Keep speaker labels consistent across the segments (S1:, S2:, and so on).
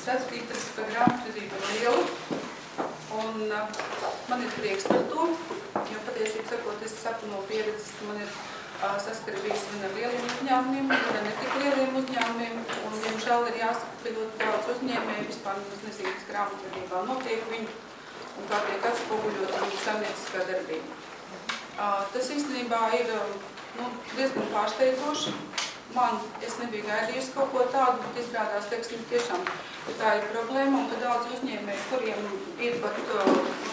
S1: redzu, ka interesi par grāmatvedību ir liela, un man ir prieks par to, jo patiesībā sakot, es saku no pieredzes, ka man ir saskara bijusi gan ar lieliem uzņēmumiem, gan ne tik lieliem uzņēmumiem, un, diemžēl, ir jāsaka, ka ļoti daudz uzņēmēji vispār nezinu, kas grāmatvedībā notiek viņu, un kā tiek atspoguļot viņu saimnieciskā darbība. Tas īstenībā ir diezgan pārsteidzoši. Es nebiju gaidījusi kaut ko tādu, bet izrādās, teiksim, tiešām, ka tā ir problēma, un ka daudz uzņēmēji, kuriem ir pat,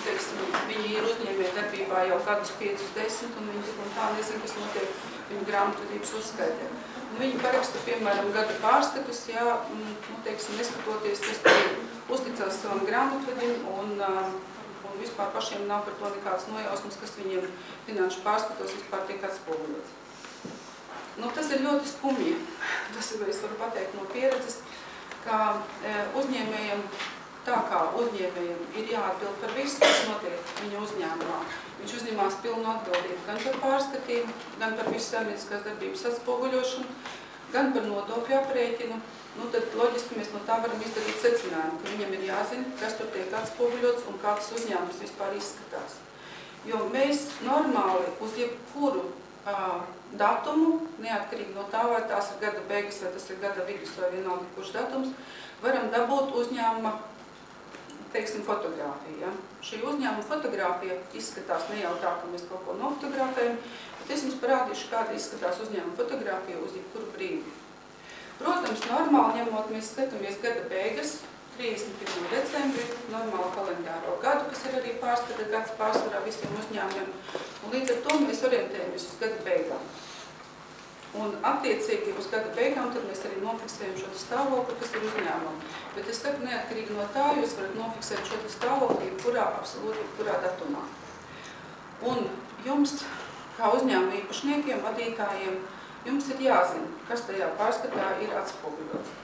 S1: teiksim, viņi ir uzņēmēji darbībā jau gadus 5-10, un viņi un tā nezinu, kas notiek viņu grāmatvedības uzskaitē. Viņi paraksta, piemēram, gada pārskatus, ja, teiksim, neskatoties, kas tur uzticās savam grāmatvedim, un vispār pašiem nav par to nekāds nojausmas, kas viņiem finanšu pārskatos vispār tiek atspoguļots. Tas ir ļoti skumji. Tas es varu pateikt no pieredzes, ka uzņēmējiem, tā kā uzņēmējiem ir jāatbild par visu, kas notiek viņa uzņēmumā. Viņš uzņemās pilnu atbildību gan par pārskatību, gan par visu saimnieciskās darbības atspoguļošanu, gan par nodokļu aprēķinu. Tad loģiski mēs no tā varam izdarīt secinājumu, ka viņam ir jāzina, kas tur tiek atspoguļots un kā tas uzņēmums vispār izskatās. Jo mēs normāli uz jebkuru datumu, neatkarīgi no tā, vai tās ir gada beigas, vai tas ir gada vidus, vai vienalga kurš datums, varam dabūt uzņēmuma, teiksim, fotogrāfiju. Ja? Šī uzņēmuma fotogrāfija izskatās ne jau tā, ka mēs kaut ko nofotogrāfējam, bet es jums parādīšu, kāda izskatās uzņēmuma fotogrāfija uz jebkuru brīdi. Protams, normāli ņemot, mēs skatāmies gada beigas, 31. decembri, normālu kalendāro gadu, kas ir arī pārskata gads pārsvarā visiem uzņēmumiem, un līdz ar to mēs orientējamies uz gada beigām. Un attiecīgi uz gada beigām tad mēs arī nofiksējam šo stāvokli, kas ir uzņēmumi. Bet es saku, neatkarīgi no tā, jūs varat nofiksēt šo stāvokli absolūti jebkurā datumā. Un jums, kā uzņēmuma īpašniekiem, vadītājiem, jums ir jāzina, kas tajā pārskatā ir atspoguļots.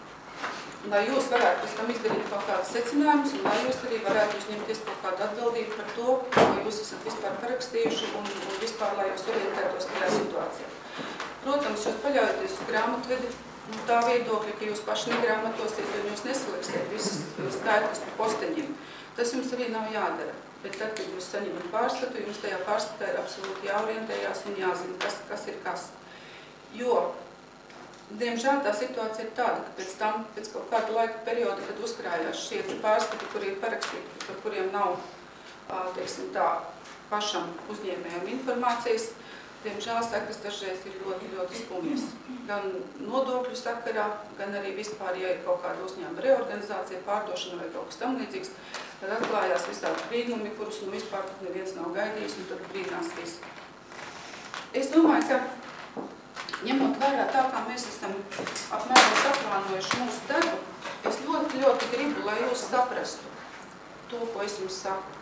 S1: Lai jūs varētu pēc tam izdarīt kaut kādus secinājumus, un lai jūs arī varētu uzņemties kaut kādu atbildību par to, ko jūs esat vispār parakstījuši un vispār, lai jūs orientētos tajā situācijā. Protams, jūs paļaujaties uz grāmatvedi, tā viedokļa, ka jūs paši negrāmatosiet, un jūs nesaliksiet visas skaitļus pa posteņiem. Tas jums arī nav jādara. Bet tad, kad jūs saņemat pārskatu, jums tajā pārskatā ir absolūti jāorientējās un jāzina, kas ir kas. Jo diemžēl tā situācija ir tāda, ka pēc tam, pēc kaut kāda laika perioda, kad uzkrājās šie pārskati, kuri ir parakstīti, par kuriem nav, teiksim tā, pašam uzņēmējam informācijas, diemžēl sekas dažreiz ir ļoti, ļoti skumjas. Gan nodokļu sakarā, gan arī vispār, ja ir kaut kāda uzņēmuma reorganizācija, pārdošana vai kaut kas tam līdzīgs, tad atklājās visādi brīnumi, kurus vispār neviens nav gaidījis, un tad brīnās visi. Es domāju, ka ņemot vērā tā, kā mēs esam apmēram saplānojuši mūsu darbu, es ļoti, ļoti gribu, lai jūs saprastu to, ko es jums saku.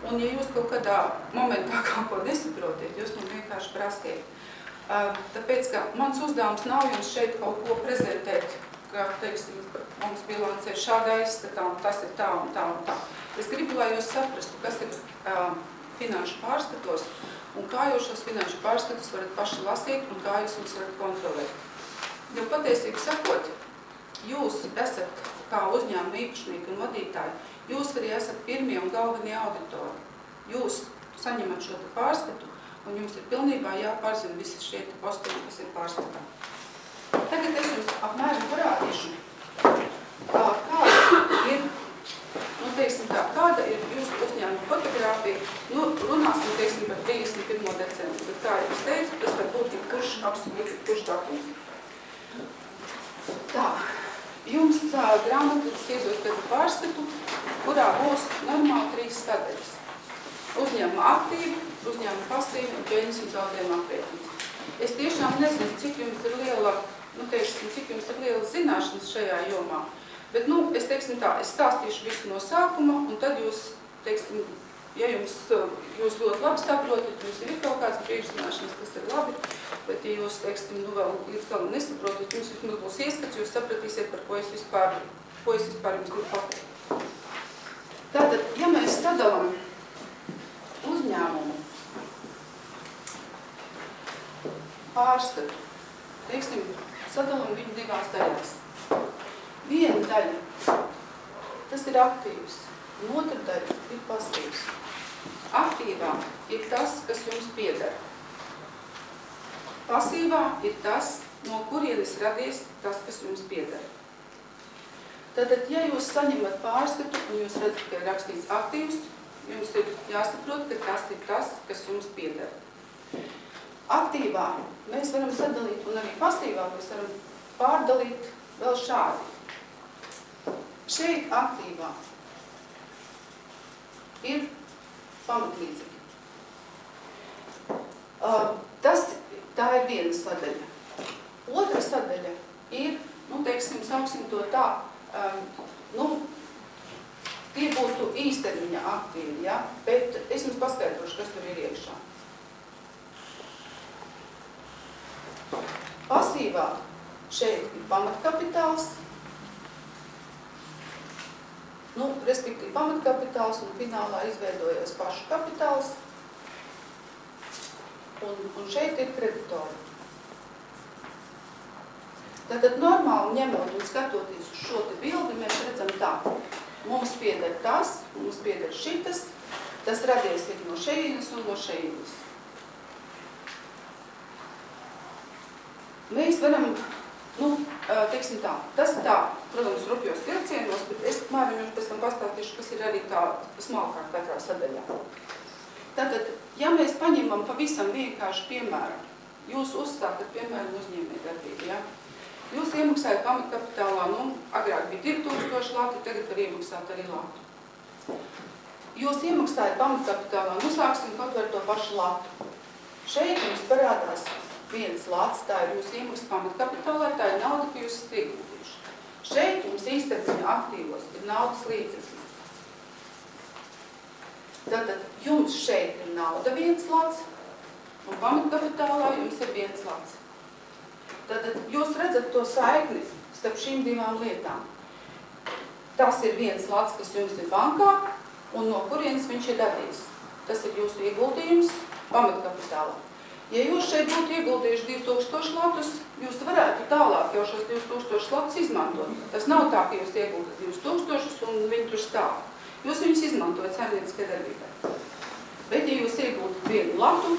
S1: Un, ja jūs kaut kādā momentā kaut ko nesaprotiet, jūs man vienkārši prastiet. Tāpēc, ka mans uzdevums nav jums šeit kaut ko prezentēt, ka, teiksim, mums bilancē šādā izskatā, un tas ir tā un tā un tā. Es gribu, lai jūs saprastu, kas ir finanšu pārskatos, un kā jūs šos finanšu pārskatus varat paši lasīt un kā jūs viņus varat kontrolēt. Jo patiesībā sakot, jūs esat kā uzņēmuma īpašnieki un vadītāji, jūs arī esat pirmie un galvenie auditori. Jūs saņemat šo pārskatu un jums ir pilnībā jāpārzina visi šie posteņi, kas ir pārskatā. Tagad es jums apmēram parādīšu, kāda ir jūsu uzņēmuma fotogrāfija. Runāsim, teiksim, par 31. decembri, bet kā jau es teicu, tas var būt absolūti kurš datums. Tā, jums grāmatvedis iedos gada pārskatu, kurā būs normāli 3 sadaļas. Uzņēmuma aktīvi, uzņēmuma pasīvi un peļņas un zaudējuma aprēķins. Es tiešām nezinu, cik jums ir liela zināšanas šajā jomā. Bet, es teiksim tā, es stāstīšu visu no sākuma, un tad jūs, teiksim, ja jūs ļoti labi saprotat, jums ir kaut kāds priekšzināšanas, tas ir labi, bet, ja jūs, teiksim, vēl līdz galam nesaprotat, jums vismaz būs ieskats, jūs sapratīsiet, par ko es vispār jums gribu pateikt. Tātad, ja mēs sadalām uzņēmumu pārskatu, teiksim, sadalām viņu 2 daļās. Viena daļa tas ir aktīvs, un otra daļa ir pasīvs. Aktīvā ir tas, kas jums pieder. Pasīvā ir tas, no kurienes radies tas, kas jums pieder. Tātad, ja jūs saņemat pārskatu un jūs redzat, ka ir rakstīts aktīvs, jums ir jāsaprot, ka tas ir tas, kas jums pieder. Aktīvā mēs varam sadalīt, un arī pasīvā mēs varam pārdalīt vēl šādi. Šeit aktīvā ir pamatlīdzekļi. Tā ir viena sadaļa. Otra sadaļa ir, teiksim, sauksim to tā, tie būtu īstermiņa aktīvi, ja? Bet es jums paskaidrošu, kas tur ir iekšā. Pasīvā šeit ir pamatkapitāls, respektīvi pamatkapitāls un finālā izveidojas pašu kapitāls, un šeit ir kreditori. Tātad normāli ņemot un skatoties uz šo te bildi, mēs redzam tā. Mums pieder tas, mums pieder šitas, tas radies ir no šeienes un no šeienes. Mēs varam, teiksim tā, tas tā, protams, rupjos vilcienos, bet es mēram jums pēc tam pastāstīšu, kas ir arī tā smalkāk katrā sadaļā. Tātad, ja mēs paņemam pavisam vienkārši piemēru, jūs uzsākat, piemēram, uzņēmējdarbību, ja? Jūs iemaksājat pamatkapitālā, agrāk bija 2000 lati, tagad var iemaksāt arī latu. Jūs iemaksājat pamatkapitālā, sāksim kaut ar to pašu latu. Šeit jums parādās viens lats, tā ir jūs iemaksas pamatkapitālā, tā ir nauda, ka jūs esat ieguldījuši. Šeit jums īstermiņa aktīvos ir naudas līdzekļi. Tātad jums šeit ir nauda viens lats, un pamatkapitālā jums ir viens lats. Tātad jūs redzat to saikni starp šīm divām lietām. Tas ir viens lats, kas jums ir bankā, un no kurienes viņš ir radies. Tas ir jūsu ieguldījums pamatkapitālā. Ja jūs šeit būtu ieguldījuši 2000 latus, jūs varētu tālāk jau šos 2000 latus izmantot. Tas nav tā, ka jūs ieguldat 2000 un viņi tur stāv. Jūs viņus izmantojat saimnieciskai darbībai. Bet, ja jūs ieguldat vienu latu,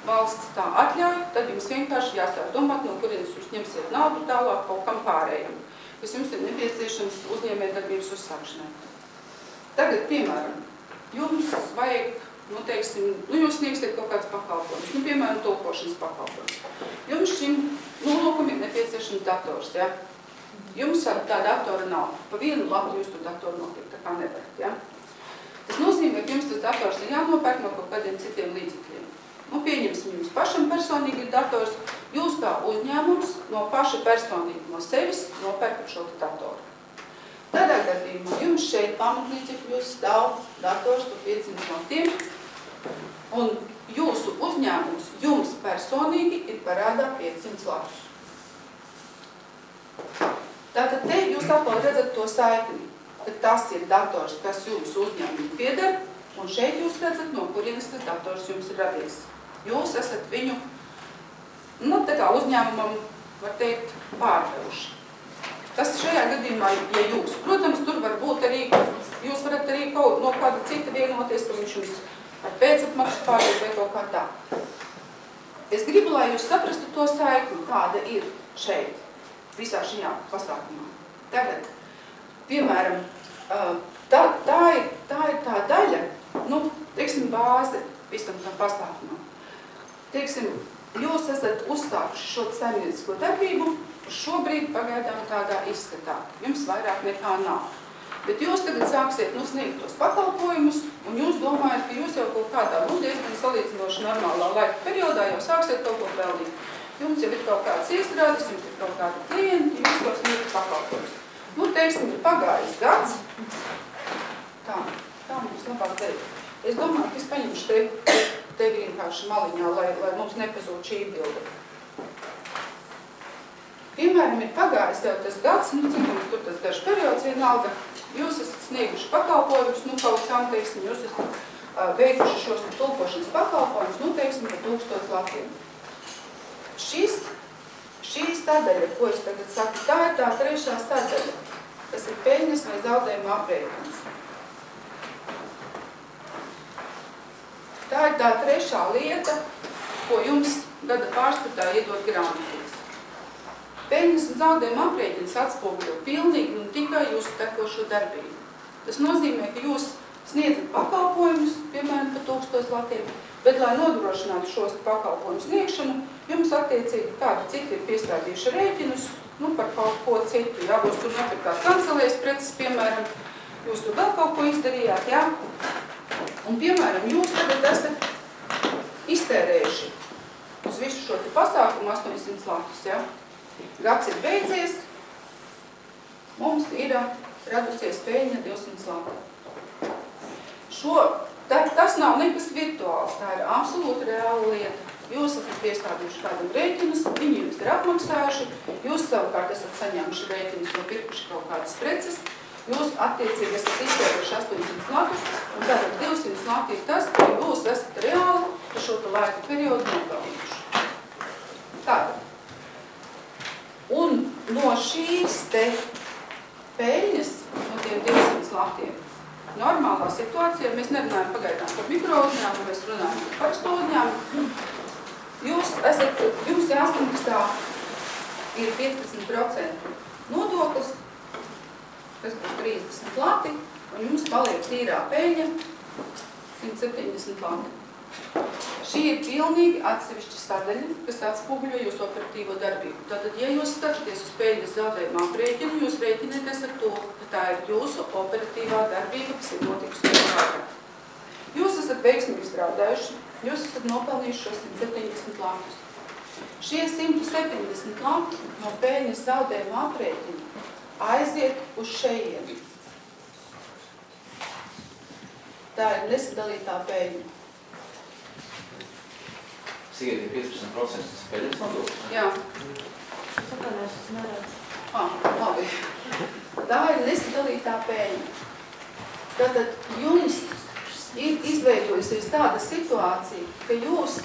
S1: valsts tā atļauj, tad jums vienkārši jāsāk domāt, no kurienes jūs ņemsiet naudu tālāk kaut kam pārējam, kas jums ir nepieciešams uzņēmējdarbības uzsākšanai. Tagad, piemēram, jums vajag, jūs sniegsiet kaut kāds pakalpojums, piemēram, tulkošanas pakalpojums. Jums šim nolūkam ir nepieciešams dators, ja? Jums tā datora nav. Pa vienu latu jūs to datoru nopirkt, tā kā nevarat, ja? Tas nozīmē, ka jums tas dators ir jānopērk no kaut kādiem citiem līdzekļiem. Pieņemsim, jums pašam personīgi ir dators, jūs kā uzņēmums no paša personīgi no sevis nopērkat šo datoru. Tādā gadījumā jums šeit pamatlīdzekļos stāv dators par 500 latiem, un jūsu uzņēmums jums personīgi ir parādā 500 latus. Tātad te jūs atkal redzat to saikni, ka tas ir dators, kas jums uzņēmumu pieder, un šeit jūs redzat, no kurienes tas dators jums ir radies. Jūs esat viņu, tā kā uzņēmumam, var teikt, pārdevuši. Tas šajā gadījumā, ja jūs, protams, tur var būt arī, jūs varat arī no kāda cita vienoties, ka viņš jums ar pēcapmaksu pārdod vai kaut kā tā. Es gribu, lai jūs saprastu to saikni, kāda ir šeit, visā šajā pasākumā. Tagad, piemēram, tā ir tā daļa, teiksim, bāze visam tam pasākumam. Teiksim, jūs esat uzsākuši šo saimniecisko darbību, šobrīd pagaidām tādā izskatā. Jums vairāk nekā nav. Bet jūs tagad sāksiet sniegt tos pakalpojumus, un jūs domājat, ka jūs jau kaut kādā diezgan salīdzinoši normālā laika periodā jau sāksiet kaut ko pelnīt. Jums jau ir kaut kāds iestrādes, jums ir kaut kādi klienti, jūs jau sniegt pakalpojumus. Teiksim, ir pagājis gads. Tā mums labāk teikt. Es domāju, ka es paņemšu te vienkārši maliņā, lai mums nepazūd šī bilde. Piemēram, ir pagājis jau tas gads, cik mums tur tas garš periods vienalga, jūs esat snieguši pakalpojumus, kaut kam, teiksim, jūs esat veikuši šos tulkošanas pakalpojumus, teiksim, par 1000 latiem. Šī sadaļa, ko es tagad saku, tā ir tā trešā sadaļa. tas ir peļņas vai zaudējuma aprēķins. Tā ir tā trešā lieta, ko jums gada pārskatā iedod grāmatīs. Peļņas un zaudējuma aprēķins atspoguļo pilnīgi un tikai jūsu tekošo darbību. Tas nozīmē, ka jūs sniedzat pakalpojumus, piemēram, par 1000 latiem, bet, lai nodrošinātu šos pakalpojumu sniegšanu, jums attiecīgi kādi citi ir piestādījuši rēķinus, par kaut ko citu, jā, jūs tur nopirkāt kancelēs preces, piemēram, jūs tur vēl kaut ko izdarījāt, jā. Un, piemēram, jūs tagad esat iztērējuši uz visu šo pasākumu 800 latus, jā. Gads ir beidzies, mums ir radusies peļņa 200 latu. Tas nav nekas virtuāls, tā ir absolūti reāla lieta. Jūs esat piestādījuši kādam rēķinus, viņi jums ir apmaksājuši, jūs savukārt esat saņēmuši rēķinus un pirkuši kaut kādas preces, jūs attiecīgi esat iztērējuši 800 latus, un tātad 200 lati ir tas, ka jūs esat reāli par šo laika periodu nopelnījuši. Tātad. Un no šīs te peļņas, no tiem 200 latiem, normālā situācijā, mēs nerunājam pagaidām par mikrouzņēmumu, mēs runājam par parasto uzņēmumu, jums jāsamaksā ir 15% nodoklis, kas būs 30 lati, un jums paliek tīrā peļņa 170 lati. Šī ir pilnīgi atsevišķa sadaļa, kas atspoguļo jūsu operatīvo darbību. Tātad, ja jūs skatāties uz peļņas zaudējuma aprēķinu, jūs rēķināties ar to, ka tā ir jūsu operatīvā darbība, kas ir notikusi laikā. Jūs esat veiksmīgi strādājuši, jūs esat nopelnījuši šos 170 latus. Šie 170 lati no peļņas zaudējuma aprēķina aiziet uz šejieni. Tā ir nesadalītā peļņa.
S2: Sigiet, ir 15% peļņas nodoklis?
S1: Jā. Labi. Tā ir nesadalītā peļņa. Tātad jums ir izveidojusies tāda situācija, ka jūs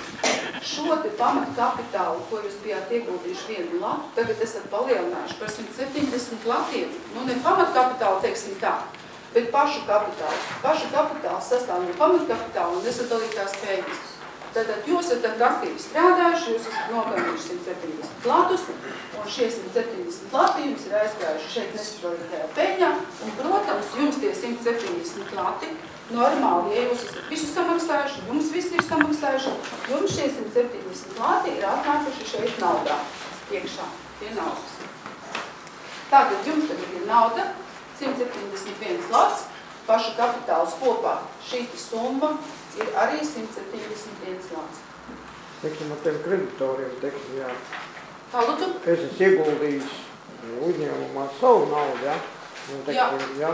S1: šo te pamatu kapitālu, ko jūs bijāt ieguldījuši 1 latu, tagad esat palielinājuši par 170 latiem. Ne pamatu kapitālu, teiksim tā, bet pašu kapitālu. Pašu kapitālu sastāv no pamatu kapitāla un nesadalītās peļņas. Tātad jūs esat aktīvi strādājuši, jūs esat nopelnījuši 170 latus, un šie 170 lati jums ir aizgājuši šeit nesadalītajā peļņā, un, protams, jums tie 170 lati, normāli, ja jūs esat visu samaksājuši, jums visi ir samaksājuši, jums šie 170 lati ir atnākuši šeit naudā, iekšā, pie naudas. Tātad jums tagad ir nauda, 171 lats, paša kapitāls kopā šī summa ir arī 171 lats.
S3: Teiksim, ar tiem kreditoriem, teiksim, jā.
S1: Tā, lūdzu?
S3: Es esmu ieguldījis uzņēmumā savu naudu, jā? Un, teiksim, jā.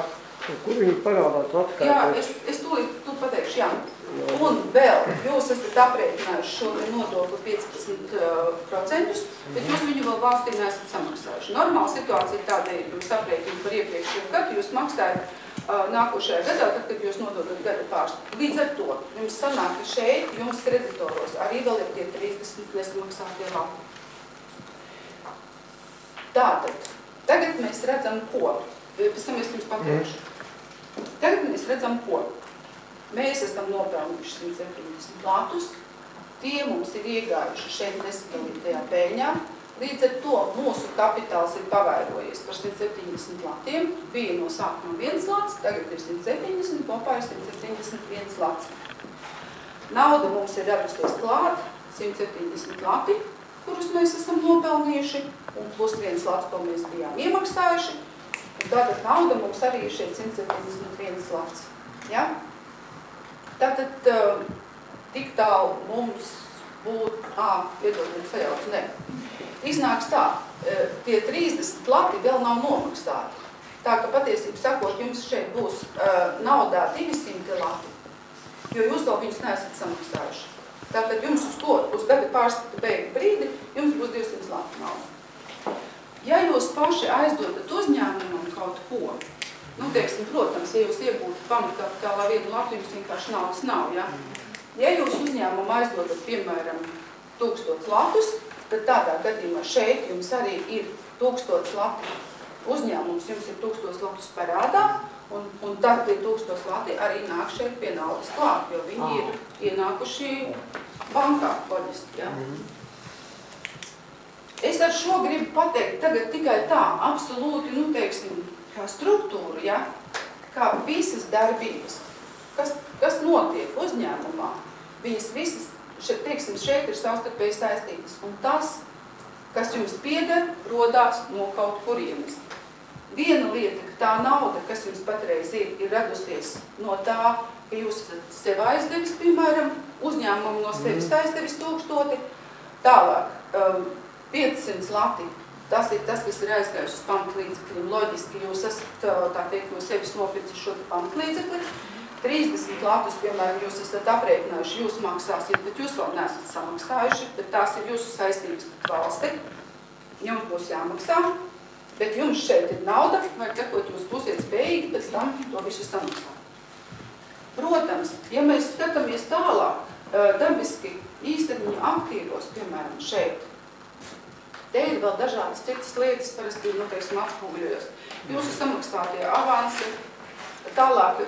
S3: Un kur viņi parādās atskaitēs?
S1: Jā, es tūlīt pateikšu, jā. Un vēl, jūs esat aprēķinājuši šo nodokli 15%, bet jūs viņu vēl valstī neesat samaksājuši. Normāla situācija tāda ir, jūs aprēķināt par iepriekšējo gadu, jūs maksājat nākošajā gadā, tad, kad jūs nododat gada pārskatu. Līdz ar to jums sanāk, ka šeit jums kreditoros arī vēl ir tie 30 nesamaksātie lati. Tātad, tagad mēs redzam ko. Pēc tam es jums pateikšu. Tagad mēs redzam ko. Mēs esam nopelnījuši 170 latus, tie mums ir iegājuši šeit nesadalītajā peļņā. Līdz ar to mūsu kapitāls ir pavairojies par 170 latiem, bija no sākuma 1 lats, tagad ir 170, kopā ir 171 lats. Nauda mums ir radusies klāt, 170 lati, kurus mēs esam nopelnījuši, un plus 1 lats, ko mēs bijām iemaksājuši, un tātad nauda mums arī ir šeit 171 lats. Ja? Tātad tik tālu mums būtu, iedodiet sajauc, ne. Iznāks tā, tie 30 lati vēl nav nomaksāti. Tā, ka patiesībā sakot, jums šeit būs naudā 200 lati, jo jūs vēl viņus neesat samaksājuši. Tātad jums uz gada pārskata beigu brīdi, jums būs 200 lati nauda. Ja jūs paši aizdodat uzņēmumam kaut ko, teiksim, protams, ja jūs iegūtat pamatkapitālā 1 latu, jums vienkārši naudas nav, ja? Ja jūs uzņēmumam aizdodat, piemēram, 1000 latus, tad tādā gadījumā šeit jums arī ir 1000 lati uzņēmums jums ir 1000 latus parādā, un tad tie 1000 lati arī nāk šeit pie naudas klāt, jo viņi ir ienākuši bankā, loģiski, ja? Es ar šo gribu pateikt tagad tikai tā, absolūti, nu, teiksim, kā struktūru, ja? Kā visas darbības, kas notiek uzņēmumā, viņas visas, teiksim, šeit ir savstarpēji saistītas, un tas, kas jums pieder, rodās no kaut kurienes. Viena lieta, ka tā nauda, kas jums patreiz ir radusies no tā, ka jūs esat sev aizdevis, piemēram, uzņēmumu no sevis aizdevis 1000, tālāk 500 lati, tas ir tas, kas ir aizgājuši uz pamatlīdzekļiem, loģiski jūs esat, tā teikt, no sevis nopircis šo pamatlīdzekli, 30 latus, piemēram, jūs esat aprēķinājuši, jūs maksāsiet, bet jūs vēl neesat samaksājuši, bet tās ir jūsu saistības pret valsti, jums būs jāmaksā, bet jums šeit ir nauda, vai tekot jūs būsiet spējīgi pēc tam to visu samaksāt. Protams, ja mēs skatāmies tālāk, dabiski īstermiņa aktīvos, piemēram, šeit, te ir vēl dažādas citas lietas, parasti, nu, teiksim, atspūgļojos. Jūsu samaksātie avansi, tālāk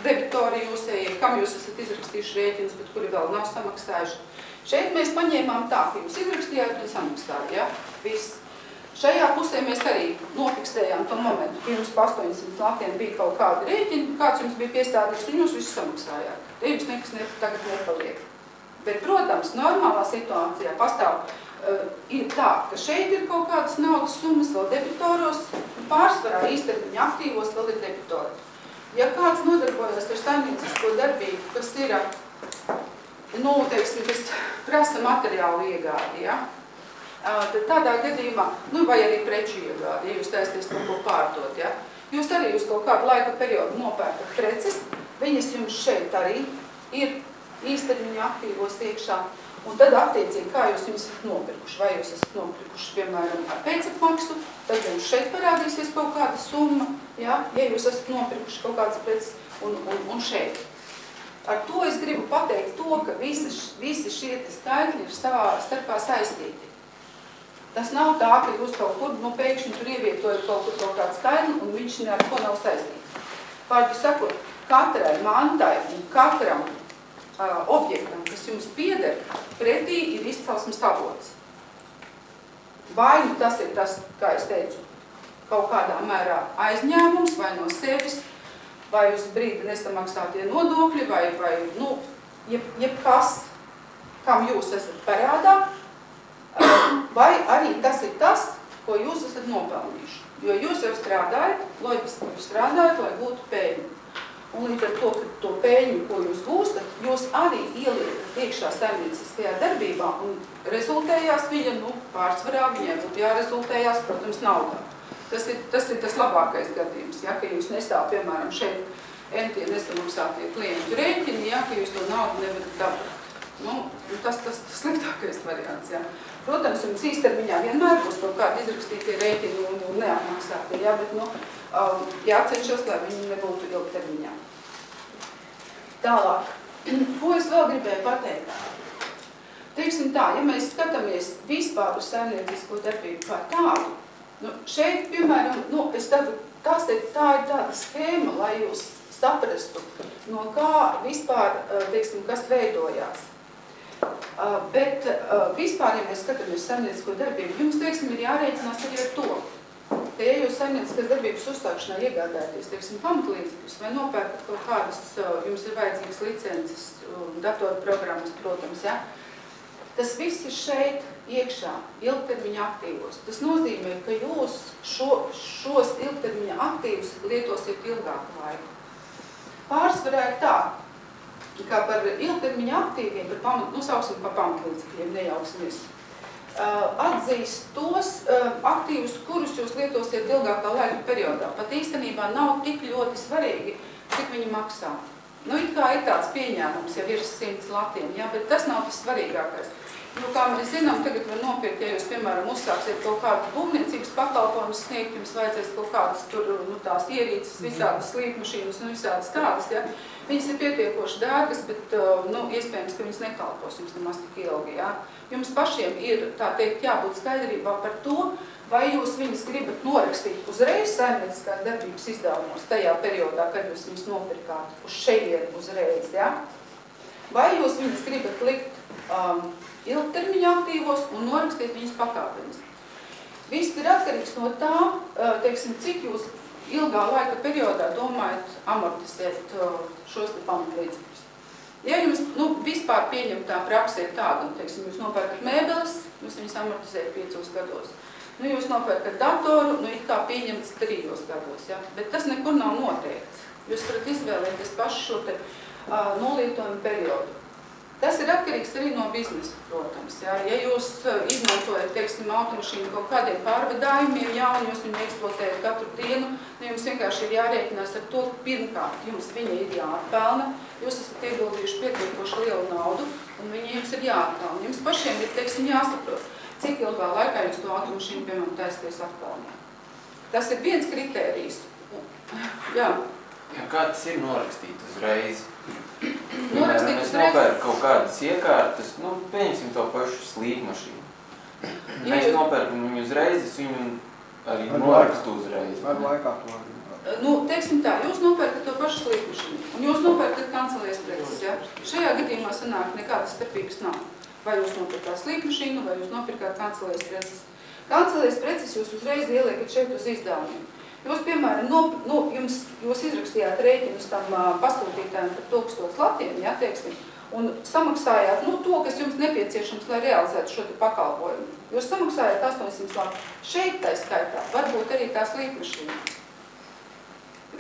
S1: debitori jūsējie, kam jūs esat izrakstījuši rēķinus, bet kuri vēl nav samaksājuši. Šeit mēs paņēmām tā, ka jūs izrakstījāt un samaksājāt, ja? Viss. Šajā pusē mēs arī nofiksējām to momentu, ka jums pa 800 latiem bija kaut kādi rēķini, kāds jums bija piestādījis, un jūs visu samaksājāt. Te jums nekas tagad nepaliek. Bet, protams, normālā situācijā pastāv ir tā, ka šeit ir kaut kādas naudas summas vēl debitoros, un pārsvarā īstermiņa aktīvos vēl ir debitori. Ja kāds nodarbojas ar saimniecisko darbību, kas ir, nu, teiksim, kas prasa materiālu iegādi, ja? Tad tādā gadījumā, nu, vai arī preču iegādi, ja jūs taisties kaut ko pārdot, ja? Jūs arī uz kaut kādu laika periodu nopērkat preces, viņas jums šeit arī ir īstermiņa aktīvos iekšā, un tad attiecīgi, kā jūs viņus esat nopirkuši, vai jūs esat nopirkuši, piemēram, ar pēcapmaksu, tad jums šeit parādīsies kaut kāda summa, ja jūs esat nopirkuši kaut kādas preces un šeit. Ar to es gribu pateikt to, ka visi šie skaitļi ir savā starpā saistīti. Tas nav tā, ka jūs kaut kur, nu, pēkšņi tur ievietojat kaut kādu skaitli, un viņš ne ar ko nav saistīts. Pārķi sakot, katrai mantai un katram objektam, kas jums pieder, pretī ir izcelsmes avots. Vai nu tas ir tas, kā es teicu, kaut kādā mērā aizņēmums, vai no sevis, vai uz brīdi nesamaksātie nodokļi, vai nu, jebkas, kam jūs esat parādā, vai arī tas ir tas, ko jūs esat nopelnījuši. Jo jūs jau strādājat, loģiski jūs strādājat, lai gūtu peļņu. Un līdz ar to, ka to peļņu, ko jūs gūstat, jūs arī ieliekat iekšā saimnieciskajā darbībā un rezultējās viņa, nu, pārsvarā viņai būtu jārezultējās, protams, naudā. Tas ir tas labākais gadījums, ja, ka jūs nestāv, piemēram, šeit entie nesamaksātie klientu rēķini, ja, ka jūs to naudu nevarat dabūt. Nu, tas sliktākais variants, jā. Protams, jums īstermiņā vienmēr būs kaut kādi izrakstītie rēķini un neapmaksātie, jā, bet, nu, jācenšas, lai viņi nebūtu ilgtermiņā. Tālāk, ko es vēl gribēju pateikt? Teiksim tā, ja mēs skatāmies vispār uz saimniecisko darbību kā tādu, nu, šeit, piemēram, nu, tā ir tāda schēma, lai jūs saprastu, no kā vispār, teiksim, kas veidojās. Bet vispār, ja mēs skatāmies saimniecisko darbību, jums, teiksim, ir jārēķinās arī ar to, ka, ja jūs saimnieciskās darbības uzstākšanā iegādājaties, teiksim, pamatlīdzekļus vai nopērkat kaut kādas, jums ir vajadzīgas licences, datorprogrammas, protams, ja, tas viss ir šeit iekšā, ilgtermiņa aktīvos. Tas nozīmē, ka jūs šos ilgtermiņa aktīvus lietosiet ilgāku laiku. Pārsvarā ir tā, kā par ilgtermiņa aktīviem, nosauksim par pamatlīdzekļiem, nejauksimies, atzīst tos aktīvus, kurus jūs lietosiet ilgākā laika periodā. Pat īstenībā nav tik ļoti svarīgi, cik viņi maksā. Nu, it kā ir tāds pieņēmums, ja virs 100 latiem, jā, bet tas nav tas svarīgākais. Nu, kā mēs zinām, tagad var nopirkt, ja jūs, piemēram, uzsāksiet kaut kādu būvniecības pakalpojumus sniegt, jums vajadzēs kaut kādas tur, nu, tās ierīces, visādas slīpmašīnas un visādas tādas, ja. Viņas ir pietiekoši dārgas, bet, nu, iespējams, ka viņas nekalpos jums nemaz tik ilgi, ja. Jums pašiem ir, tā teikt, jābūt skaidrībā par to, vai jūs viņas gribat norakstīt uzreiz saimnieciskās darbības izdevumos tajā periodā, kad jūs viņas nopirkāt uz šejienu uzreiz, ja? Vai jūs viņas gribat likt ilgtermiņa aktīvos un norakstīt viņas pakāpenes. Viss ir atkarīgs no tā, teiksim, cik jūs ilgā laika periodā domājat amortizēt šos te pamatlīdzekļus. Ja jums vispār pieņemtā praksa ir tāda, teiksim, jūs nopērkat mēbeles, jūs viņas amortizējat 5 gados. Jūs nopērkat datoru, it kā pieņemts 3 gados, ja? Bet tas nekur nav noteikts. Jūs varat izvēlēties pašu šo te nolietojumu periodu. Tas ir atkarīgs arī no biznesa, protams. Ja, ja jūs izmantojat, teiksim, automašīnu kaut kādiem pārvadājumiem, ja, un jūs viņu eksploatējat katru dienu, jums vienkārši ir jārēķinās ar to, ka pirmkārt jums viņa ir jāatpelna, jūs esat ieguldījuši pietiekoši lielu naudu, un viņa jums ir jāatpelna. Jums pašiem ir, teiksim, jāsaprot, cik ilgā laikā jūs to automašīnu, piemēram, taisties atpelnīt. Tas ir viens kritērijs. Jā.
S4: Kā tas ir norakstīt uzreiz?
S1: Norakstīt
S4: es
S1: uzreiz?
S4: nopērku kaut kādas iekārtas, pieņemsim to pašu slīpmašīnu. Mēs nopērkam viņu uzreiz, es viņu arī norakstu uzreiz.
S3: Ar laikā to
S1: teiksim tā, jūs nopērkat to pašu slīpmašīnu, un jūs nopērkat kancelēs preces, ja? Šajā gadījumā sanāk nekādas starpības nav. Vai jūs nopirkāt slīpmašīnu, vai jūs nopirkāt kancelēs preces. Kancelēs preces jūs uzreiz ieliekat šeit uz izdevumiem. Jūs, piemēram, jūs izrakstījāt rēķinus tam pasūtītājiem par 1000 latiem, ja, teiksim, un samaksājāt to, kas jums nepieciešams, lai realizētu šo pakalpojumu. Jūs samaksājāt 800 lati. Šeit tā skaitā var būt arī tā slīpmašīna.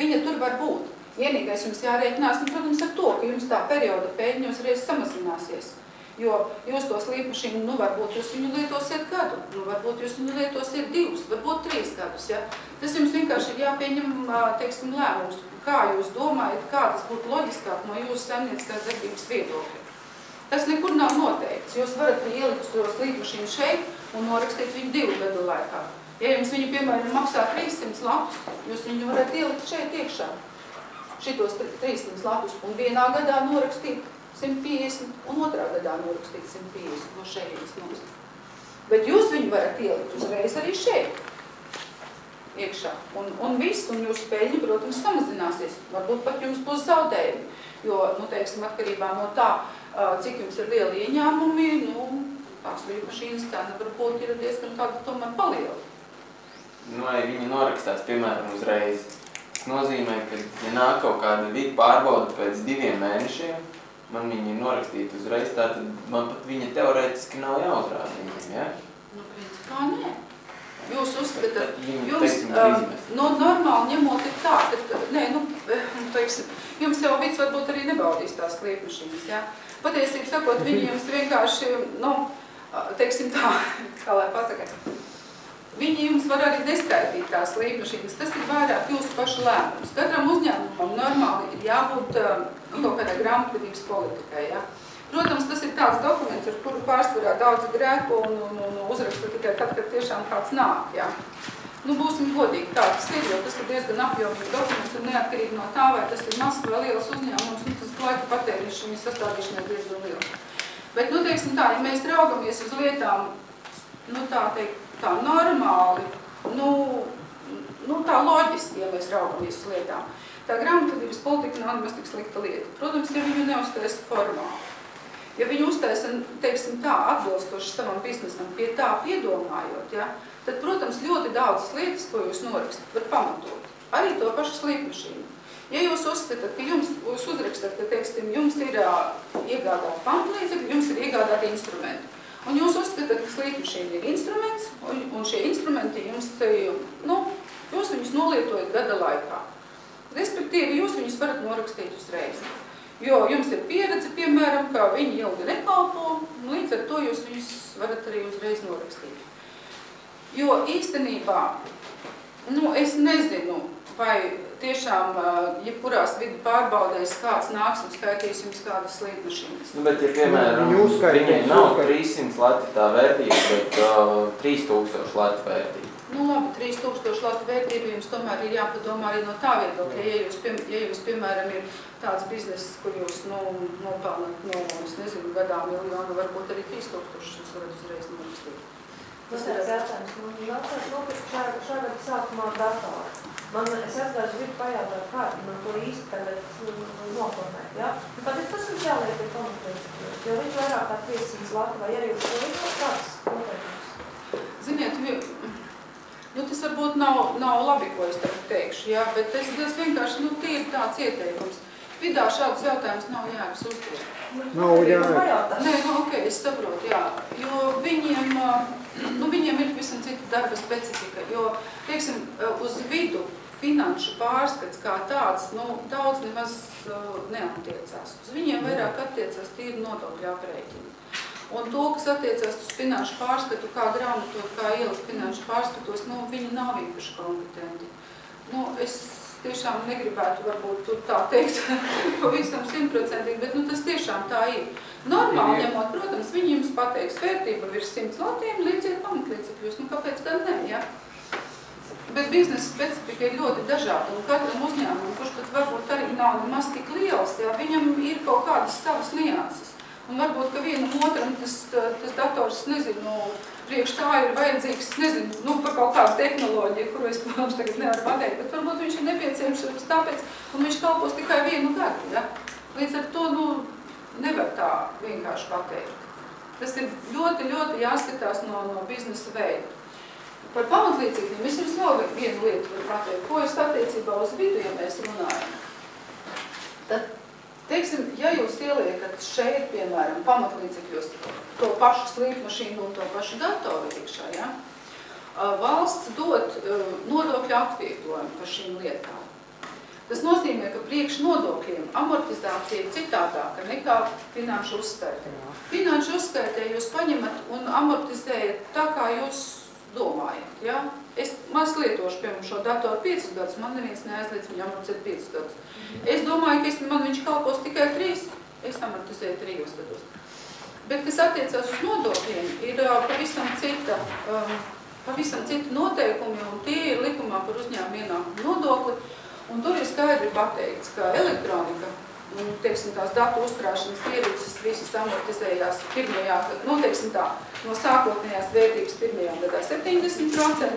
S1: Viņa tur var būt. Vienīgais jums jārēķinās, protams, ar to, ka jums tā perioda pēļņa uzreiz samazināsies. Jo jūs to slīpmašīnu, varbūt jūs viņu lietosiet gadu, varbūt jūs viņu lietosiet 2, varbūt 3 gadus, ja. Tas jums vienkārši ir jāpieņem, teiksim, lēmums, kā jūs domājat, kā tas būtu loģiskāk no jūsu saimnieciskās darbības viedokļa. Tas nekur nav noteikts. Jūs varat ielikt to slīpmašīnu šeit un norakstīt viņu 2 gadu laikā. Ja jums viņu, piemēram, maksā 300 latus, jūs viņu varat ielikt šeit iekšā, šitos 300 latus, un vienā gadā norakstīt 150, un otrā gadā norakstīt 150 no šejienes mums. Bet jūs viņu varat ielikt uzreiz arī šeit, iekšā. Un viss, un jūsu peļņa, protams, samazināsies. Varbūt pat jums būs zaudējumi. Jo, teiksim, atkarībā no tā, cik jums ir lieli ieņēmumi, tās slīpmašīnas cena varbūt ir diezgan tāda tomēr paliela.
S4: Ja viņi norakstās, piemēram, uzreiz. Tas nozīmē, ka, ja nāk kaut kāda vidi pārbauda pēc 2 mēnešiem, man viņi ir norakstīti uzreiz, tātad man pat viņa teorētiski nav jāuzrāda viņiem, ja?
S1: Principā nē. Jūs uzskatāt, jums, normāli ņemot ir tā, teiksim, jums jau vids varbūt arī nebaudīs tās slīpmašīnas, ja? Patiesībā sakot, viņi jums vienkārši, teiksim tā, kā lai pasaka, viņi jums var arī neskaitīt tās slīpmašīnas, tas ir vairāk jūsu pašu lēmums. Katram uzņēmumam normāli ir jābūt kaut kādā grāmatvedības politikai, ja? Protams, tas ir tāds dokuments, ar kuru pārsvarā daudz grēko un uzraksta tikai tad, kad tiešām kāds nāk, ja? Būsim godīgi, tā tas ir, jo tas ir diezgan apjomīgs dokuments un neatkarīgi no tā, vai tas ir mazs vai liels uzņēmums, tas laika patēriņš viņa sastādīšanai diezgan liels. Bet, teiksim tā, ja mēs raugamies uz lietām, tā teikt, tā normāli, tā loģiski, ja mēs raugamies uz lietām, tā grāmatvedības politika nav nemaz tik slikta lieta. Protams, ja viņu neuztaisa formāli. Ja viņu uztaisa, teiksim tā, atbilstoši savam biznesam, pie tā piedomājot, ja, tad, protams, ļoti daudzas lietas, ko jūs norakstat, var pamatot. Arī to pašu slīpmašīnu. Ja jūs uzskatāt, ka jūs uzrakstat, ka, teiksim, jums ir iegādāti pamatlīdzekļi, jums ir iegādāti instrumenti. Un jūs uzskatāt, ka slīpmašīna ir instruments, un šie instrumenti jums, jūs viņus nolietojat gada laikā. Respektīvi, jūs viņus varat norakstīt uzreiz. Jo jums ir pieredze, piemēram, ka viņi ilgi nekalpo, un līdz ar to jūs viņus varat arī uzreiz norakstīt. Jo īstenībā, es nezinu, vai tiešām, jebkurās vidu pārbaudēs kāds nāks un skaitīs jums kādas slīpmašīnas.
S4: Bet, ja, piemēram, viņai nav 300 lati tā vērtība, bet 3000 lati vērtība.
S1: Labi, 3000 latu vērtība jums tomēr ir jāpadomā arī no tā viedokļa. Ja jūs, piemēram, ir tāds bizness, kur jūs nopelnat gadā miljonu, varbūt arī 3000 jūs varat uzreiz norakstīt.
S5: Tas ir jautājums. Man jautājums šā gada sākumā datoru. Es atgāju, gribu pajautāt, kā man to īsti tagad noformēt, ja? Kāpēc tas mums jāliek pie pamatlīdzekļos, jo viņš vairāk kā 300 lati, vai arī uz to ir kāds noteikums?
S1: Ziniet, tas varbūt nav labi, ko es tagad teikšu, jā, bet es vienkārši, tie ir tāds ieteikums. Vidā šādus jautājumus nav jēgas uzdot.
S3: Nav jēgas.
S1: Nē, ok, es saprotu, jā, jo viņiem ir visam cita darba specifika, jo, teiksim, uz vidu finanšu pārskats kā tāds, daudz nemaz neattiecās. Uz viņiem vairāk attiecās tīri nodokļu aprēķini. Un to, kas attiecās uz finanšu pārskatu, kā grāmatot, kā ielikt finanšu pārskatos, viņi nav īpaši kompetenti. Es tiešām negribētu varbūt tā teikt pavisam 100%, bet tas tiešām tā ir. Normāli ņemot, protams, viņi jums pateiks vērtība virs 100 latiem, līdziet pamatlīdzekļus, kāpēc gan ne, ja? Bet biznesa specifika ir ļoti dažāda, un katram uzņēmumam, kurš pat varbūt arī nav nemaz tik liels, ja, viņam ir kaut kādas savas nianses. Un varbūt, ka vienam otram tas dators, nezinu, priekš tā ir vajadzīgs, nezinu, par kaut kādu tehnoloģiju, kuru es, protams, tagad nevaru pateikt, bet varbūt viņš ir nepieciešams tāpēc, un viņš kalpos tikai 1 gadu, ja? Līdz ar to, nevar tā vienkārši pateikt. Tas ir ļoti, ļoti jāskatās no biznesa veida. Par pamatlīdzekļiem es jums vēl vienu lietu varu pateikt, ko es attiecībā uz vidu, ja mēs runājam. Tad, teiksim, ja jūs ieliekat šeit, piemēram, pamatlīdzekļos to pašu slīpmašīnu un to pašu datoru iekšā, ja? Valsts dod nodokļu atvieglojumu par šīm lietām. Tas nozīmē, ka priekš nodokļiem amortizācija ir citādāka nekā finanšu uzskaitē. Finanšu uzskaitē jūs paņemat un amortizējat tā, kā jūs domājat, ja? Es lietošu, piemēram, šo datoru 5 gadus, man neviens neaizliedz viņu amortizēt 5 gadus. Es domāju, ka man viņš kalpos tikai 3, es amortizēju 3 gados. Bet, kas attiecās uz nodokļiem, ir pavisam citi noteikumi, un tie ir likumā par uzņēmumu ienākumu nodokli, un tur ir skaidri pateikts, ka elektronika, teiksim, tās datu uzkrāšanas ierīces visas amortizējās pirmajā, teiksim tā, no sākotnējās vērtības pirmajā gadā 70%,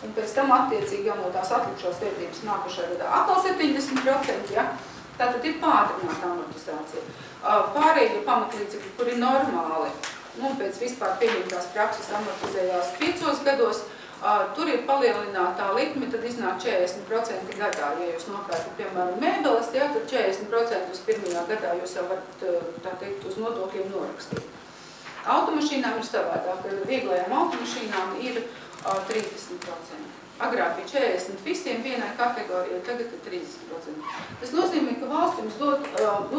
S1: un pēc tam attiecīgi jau no tās atlikušās vērtības nākošajā gadā atkal 70%, ja? Tātad ir pātrināta amortizācija. Pārējie pamatlīdzekļi, kuri normāli, pēc vispār pieņemtās prakses amortizējās 5 gados, tur ir palielinātā likme, tad iznāk 40% gadā. Ja jūs nopērkat, piemēram, mēbeles, ja, tad 40% uz pirmajā gadā jūs jau varat, tā teikt, uz nodokļiem norakstīt. Automašīnām ir savādāk. Vieglajām automašīnām ir 30%. Agrāk bija 40 visiem vienai kategorijai, tagad ir 30%. Tas nozīmē, ka valsts jums dod,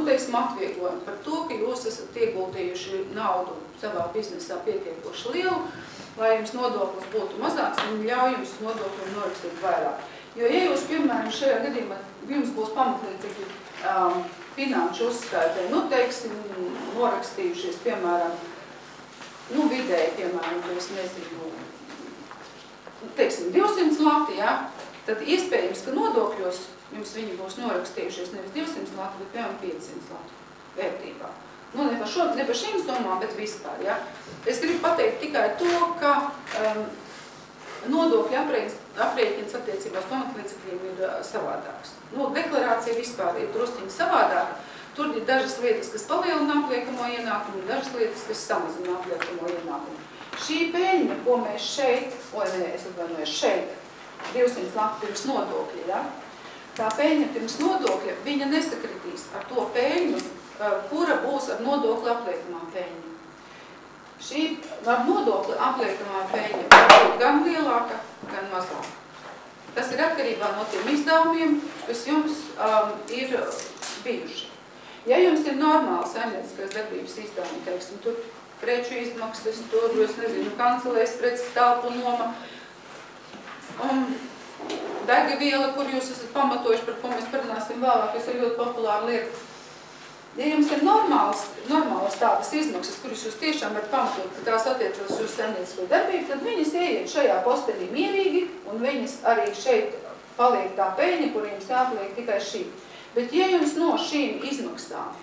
S1: teiksim, atvieglojumu par to, ka jūs esat ieguldījuši naudu savā biznesā pietiekoši lielu, lai jums nodoklis būtu mazāks, un ļauj jums uz nodokļiem norakstīt vairāk. Jo, ja jūs, piemēram, šajā gadījumā jums būs pamatlīdzekļi finanšu uzskaitē, teiksim, norakstījušies, piemēram, vidēji, piemēram, ko es nezinu, teiksim, 200 lati, ja, tad iespējams, ka nodokļos jums viņi būs norakstījušies nevis 200 lati, bet, piemēram, 500 lati vērtībā. Ne par šīm summām, bet vispār, ja. Es gribu pateikt tikai to, ka nodokļu aprēķins attiecībās pamatlīdzekļiem ir savādāks. Deklarācija vispār ir drusciņi savādāka. Tur ir dažas lietas, kas palielina apliekamo ienākumu, dažas lietas, kas samazina apliekamo ienākumu. Šī peļņa, ko mēs šeit, šeit, 200 lati pirms nodokļa, ja? Tā peļņa pirms nodokļa, viņa nesakritīs ar to peļņu, kura būs ar nodokļu apliekamā peļņa. Šī ar nodokļu apliekamā peļņa var būt gan lielāka, gan mazāka. Tas ir atkarībā no tiem izdevumiem, kas jums ir bijuši. Ja jums ir normāli saimnieciskās darbības izdevumi, teiksim, tur preču izmaksas, tur, es nezinu, kancelēs preces telpu noma, degviela, kur jūs esat pamatojuši, par ko mēs parunāsim vēlāk, kas ir ļoti populāra lieta. Ja jums ir normālas tādas izmaksas, kuras jūs tiešām varat pamatot, ka tās attiecas uz saimniecisko darbību, tad viņas ieiet šajā postenī mierīgi, un viņas arī šeit paliek tā peļņa, kur jums jāpaliek tikai šī. Bet ja jums no šīm izmaksām,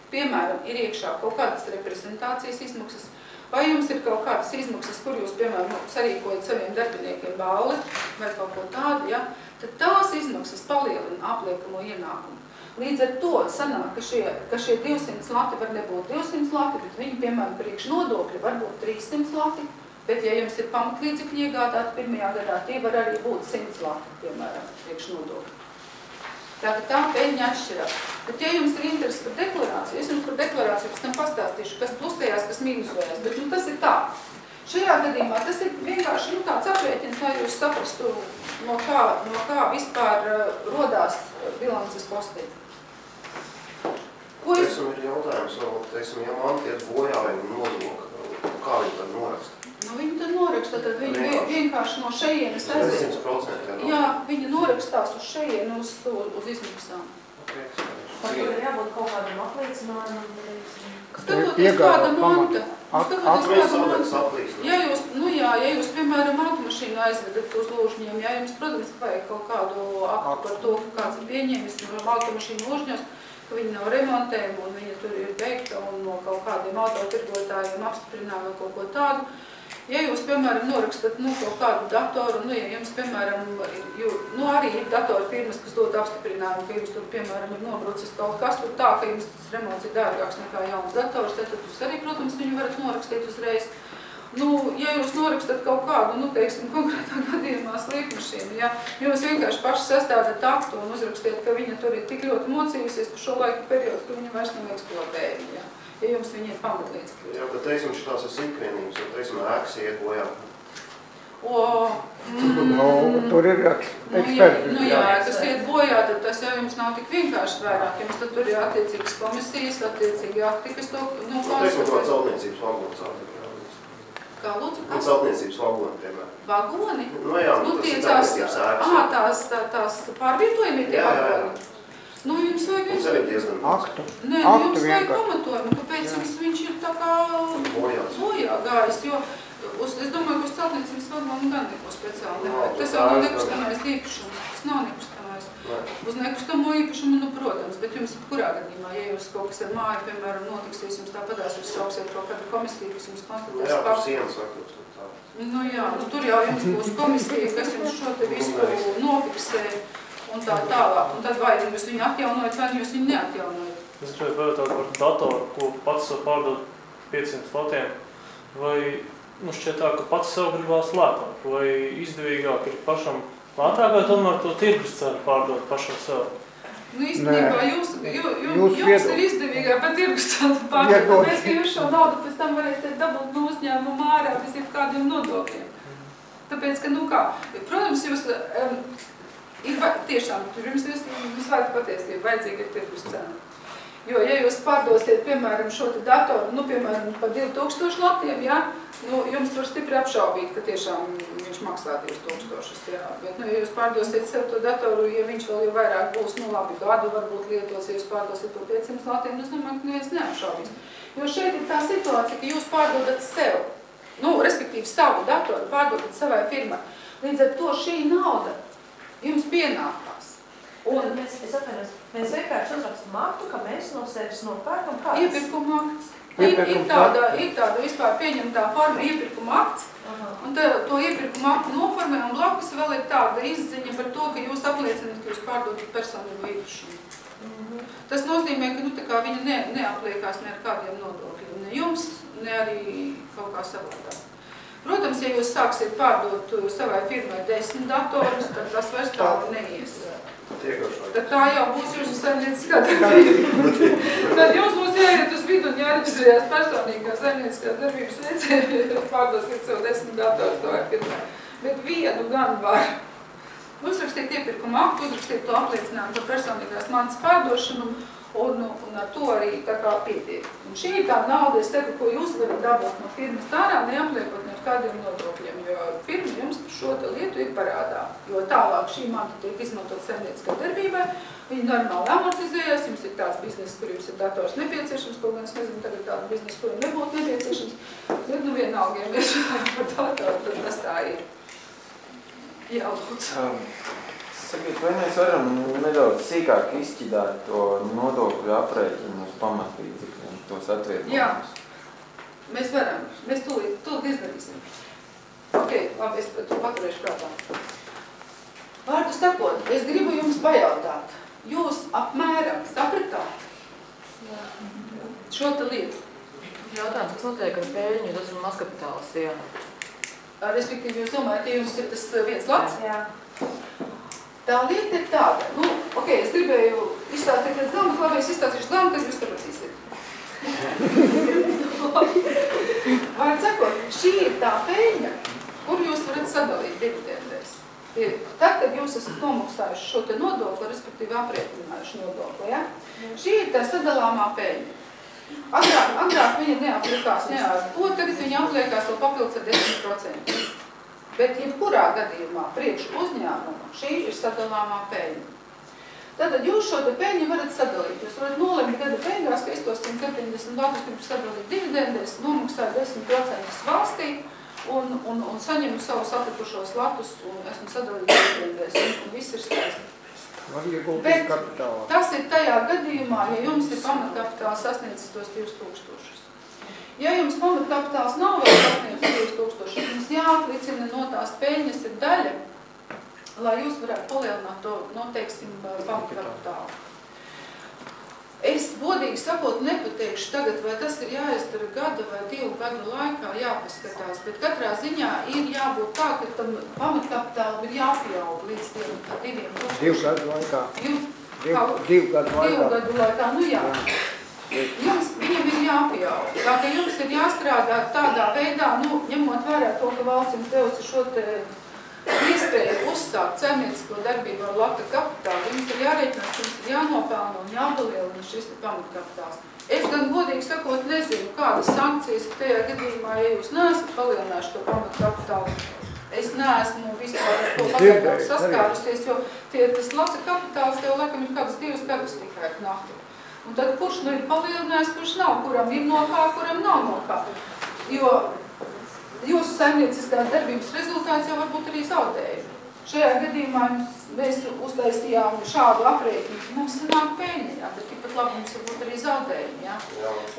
S1: piemēram, ir iekšā kaut kādas reprezentācijas izmaksas, vai jums ir kaut kādas izmaksas, kur jūs, piemēram, sarīkojat saviem darbiniekiem balli vai kaut ko tādu, ja, tad tās izmaksas palielina apliekamo ienākumu. Līdz ar to sanāk, ka šie 200 lati var nebūt 200 lati, bet viņi, piemēram, priekš nodokļi var būt 300 lati, bet ja jums ir pamatlīdzekļi iegādāti pirmajā gadā, tie var arī būt 100 lati, piemēram, priekš nodokļi. Tātad tā peļņa atšķirās. Bet ja jums ir interesi par deklarāciju, es jums par deklarāciju pēc tam pastāstīšu, kas plusējās, kas mīnusējās, bet tas ir tā. Šajā gadījumā tas ir vienkārši tāds aprēķins, lai jūs saprastu, no kā vispār rodās bilances postī.
S6: Teiksim, ir jautājums, teiksim, ja man iet bojā vai nodok, kā viņi tad noraksta?
S1: Nu, viņi tad noraksta, tad viņi vienkārši no šejienes aiziet.
S6: 100%.
S1: Jā, viņi norakstās uz šejienu, uz izmaksām.
S5: Tur ir jābūt kaut kādam apliecinājumam.
S1: Skatoties kāda manta.
S6: Ja
S1: jūs, piemēram, automašīnu aizvedat uz lūžņiem, ja jums, protams, vajag kaut kādu aktu par to, ka kāds ir pieņēmis no automašīnu lūžņos, ka viņi nav remontējumi un viņa tur ir beigta un no kaut kādiem autotirgotājiem apstiprināt vai kaut ko tādu. Ja jūs, piemēram, norakstat kaut kādu datoru, ja jums, piemēram, arī ir datoru firmas, kas dod apstiprinājumu, ka jums tur, piemēram, ir nobrucis kaut kas tur tā, ka jums tas remonts ir dārgāks nekā jauns dators, tad jūs arī, protams, viņu varat norakstīt uzreiz. Ja jūs norakstat kaut kādu, teiksim, konkrētā gadījumā slīpmašīnu, ja jūs vienkārši paši sastādat aktu un uzrakstiet, ka viņa tur ir tik ļoti mocījusies par šo laiku periodu, ka viņa vairs nav eksploatējama, ja jums viņa ir pamatlīdzekļi.
S6: Jā, bet, teiksim, šitās ir sīkvienības, jo, teiksim, ēkas iet bojā.
S3: Tur ir eksperti.
S1: Jā, kas iet bojā, tad tas jau jums nav tik vienkārši vairāk. Jums tad tur ir attiecīgas komisijas, attiecīgi akti, kas to
S6: Teiksim, kā celtniecības vagons attiecībā.
S1: Kā lūdzu, kas?
S6: Celtniecības vagoni, piemēram.
S1: Vagoni?
S6: Jā, tas ir
S1: tās pārvietojumi tie vagoni. Jums vajag
S3: aktu.
S1: Nē, jums vajag pamatojumu, kāpēc viņš ir tā kā bojā gājis, jo es domāju, ka uz celtniecības vagonu gan neko speciāli nevajag. Tas jau nav nekustamais īpašums, tas nav nekustamais. Uz nekustamo īpašumu, protams, bet jums kurā gadījumā, ja jūs kaut kas ar māju, piemēram, notiksies, jums tāpatās jūs sauksiet kaut kādu komisiju, kas jums konstatēs
S6: Jā, tur sienas sakļus.
S1: Tur jau jums būs komisija, kas jums šo te visu nofiksē un tā tālāk. Un tad vai jūs viņu atjaunojat, vai jūs viņu neatjaunojat.
S7: Es gribēju pajautāt par datoru, ko pats pārdod 500 latiem, vai šķiet tā, ka pats sev gribās lētāk, vai izdevīgāk ir pašam lētāk, vai tomēr to tirgus cenu pārdot pašam sev?
S1: Īstenībā jums ir izdevīgāk par tirgus cenu pārdot, tāpēc, ka jūs šo naudu pēc tam varēsiet dabūt no uzņēmuma ārā bez jebkādiem nodokļiem. Tāpēc, ka, protams, jūs tiešām, jums vajag patiesību, vajadzīga ir tirgus cena. Jo, ja jūs pārdosiet, piemēram, šo datoru, piemēram, par 2000 latiem, ja, jums var stipri apšaubīt, ka tiešām viņš maksā 2000, jā. Bet, ja jūs pārdosiet sev to datoru, ja viņš vēl jau vairāk būs, labi, gadu varbūt lietots, ja jūs pārdosiet par 500 latiem, es domāju, ka neviens neapšaubīs. Jo šeit ir tā situācija, ka jūs pārdodat sev, respektīvi savu datoru, pārdodat savai firmai. Līdz ar to šī nauda jums pienākās.
S5: Un mēs vienkārši uzrakstam aktu, ka mēs no sevis nopērkam kādas.
S1: Iepirkuma akts. Ir tāda vispār pieņemtā forma iepirkuma akts. Un to iepirkuma aktu noformē un blakus vēl ir tāda izziņa par to, ka jūs apliecināt, ka jūs pārdodat personīgu īpašumu. Tas nozīmē, ka viņa neapliekās ne ar kādiem nodokļiem. Ne jums, ne arī kaut kā savādāk. Protams, ja jūs sāksiet pārdot savai firmai 10 datorus, tad tas vairs tādi neies. Tad tā jau būs jūsu saimnieciskā darbība. Tad jums būs jāiet uz vidu un jāreģistrējās personīgā saimnieciskās darbības veicē, pārdosiet sev 10 datorus savai firmai. Bet vienu gan var. Uzrakstiet iepirkuma aktu, uzrakstiet to apliecinājumu par personīgās mantas pārdošanu un ar to arī tā kā pietiek. Un šī ir tā nauda, es teiktu, ko jūs varat dabūt no firmas ārā, neapliekot ne ar kādiem nodokļiem, jo firma jums šo lietu ir parādā. Jo tālāk šī manta tiek izmantot saimnieciskai darbībai, viņi normāli amortizējas, jums ir tāds biznes, kur jums ir dators nepieciešams, kaut gan es nezinu, tagad tāda biznes, kuram nebūtu nepieciešams, bet vienalga, ja mēs runājam par datoru, tad tas tā ir. Jā, lūdzu.
S4: Sakiet, vai mēs varam nedaudz sīkāk izšķidāt to nodokļu aprēķinu uz pamatlīdzekļiem, tos atvietojumus?
S1: Mēs varam, mēs tūlīt izdarīsim. Ok, labi, es to paturēšu prātā. Vārdu sakot, es gribu jums pajautāt. Jūs apmēram sapratāt šo te lietu?
S8: Jautājums, kas notiek ar pēļņu, jo tas ir mazkapitāls, jā.
S1: Respektīvi, jūs domājat, ja jums ir tas viens lats?
S5: Jā.
S1: Tā lieta ir tāda. Nu, ok, es gribēju izstāstīt pēc grāmatu, labi, es izstāstīšu grāmatu, tad jūs sapratīsiet. Vārdu sakot, šī ir tā peļņa, kur jūs varat sadalīt dividendēs. Tad, kad jūs esat nomaksājuši šo te nodokli, respektīvi aprēķinājuši nodokli, ja? Šī ir tā sadalāmā peļņa. Agrāk viņa neaplikās ar to, tagad viņa apliekās vēl papildus ar 10%. Bet jebkurā gadījumā priekš uzņēmuma šī ir sadalāmā peļņa. Tātad jūs šo te peļņu varat sadalīt. Jūs varat nolemt gada beigās, ka es tos 170 latus gribu sadalīt dividendēs, nomaksāju 10% valstī un saņemu savus atlikušos latus un esmu sadalīt dividendēs un viss ir skaisti. Bet tas ir tajā gadījumā, ja jums ir pamatkapitāls sasniedzis tos 2000. Ja jums pamatkapitāls nav vēl sasniedzis 2000, jums jāatlicina no tās peļņas ir daļa, lai jūs varētu palielināt to, noteiksim, pamatkapitālu. Es godīgi sakot nepateikšu tagad, vai tas ir jāizdara gada vai 2 gadu laikā jāpaskatās, bet katrā ziņā ir jābūt tā, ka tam pamatkapitālam ir jāpieaug līdz 2
S3: 2 gadu laikā.
S1: 2 gadu laikā, nu jā. Viņam ir jāpieaug. Tā ka jums ir jāstrādā tādā veidā, nu, ņemot vērā to, ka valsts jums devusi šo te iespēju uzsākt saimniecisko darbību ar lata kapitālu, jums ir jārēķinās, jums ir jānopelna un jāpalielina šis pamatkapitāls. Es gan godīgi sakot nezinu, kādas sankcijas tajā gadījumā, ja jūs neesat palielinājuši to pamatkapitālu. Es neesmu vispār ar to pagaidām saskārusies, jo tas lata kapitāls jau laikam ir kādus 2 gadus tikai knakti. Un tad kurš nu ir palielinājis, kurš nav, kuram ir no kā, kuram nav no kā. Jo jūsu saimnieciskās darbības rezultāts jau varbūt arī zaudējumi. Šajā gadījumā mēs uztaisījām šādu aprēķinu, mums sanāk peļņa, jā, bet tikpat labi mums varbūt arī zaudējumi, jā.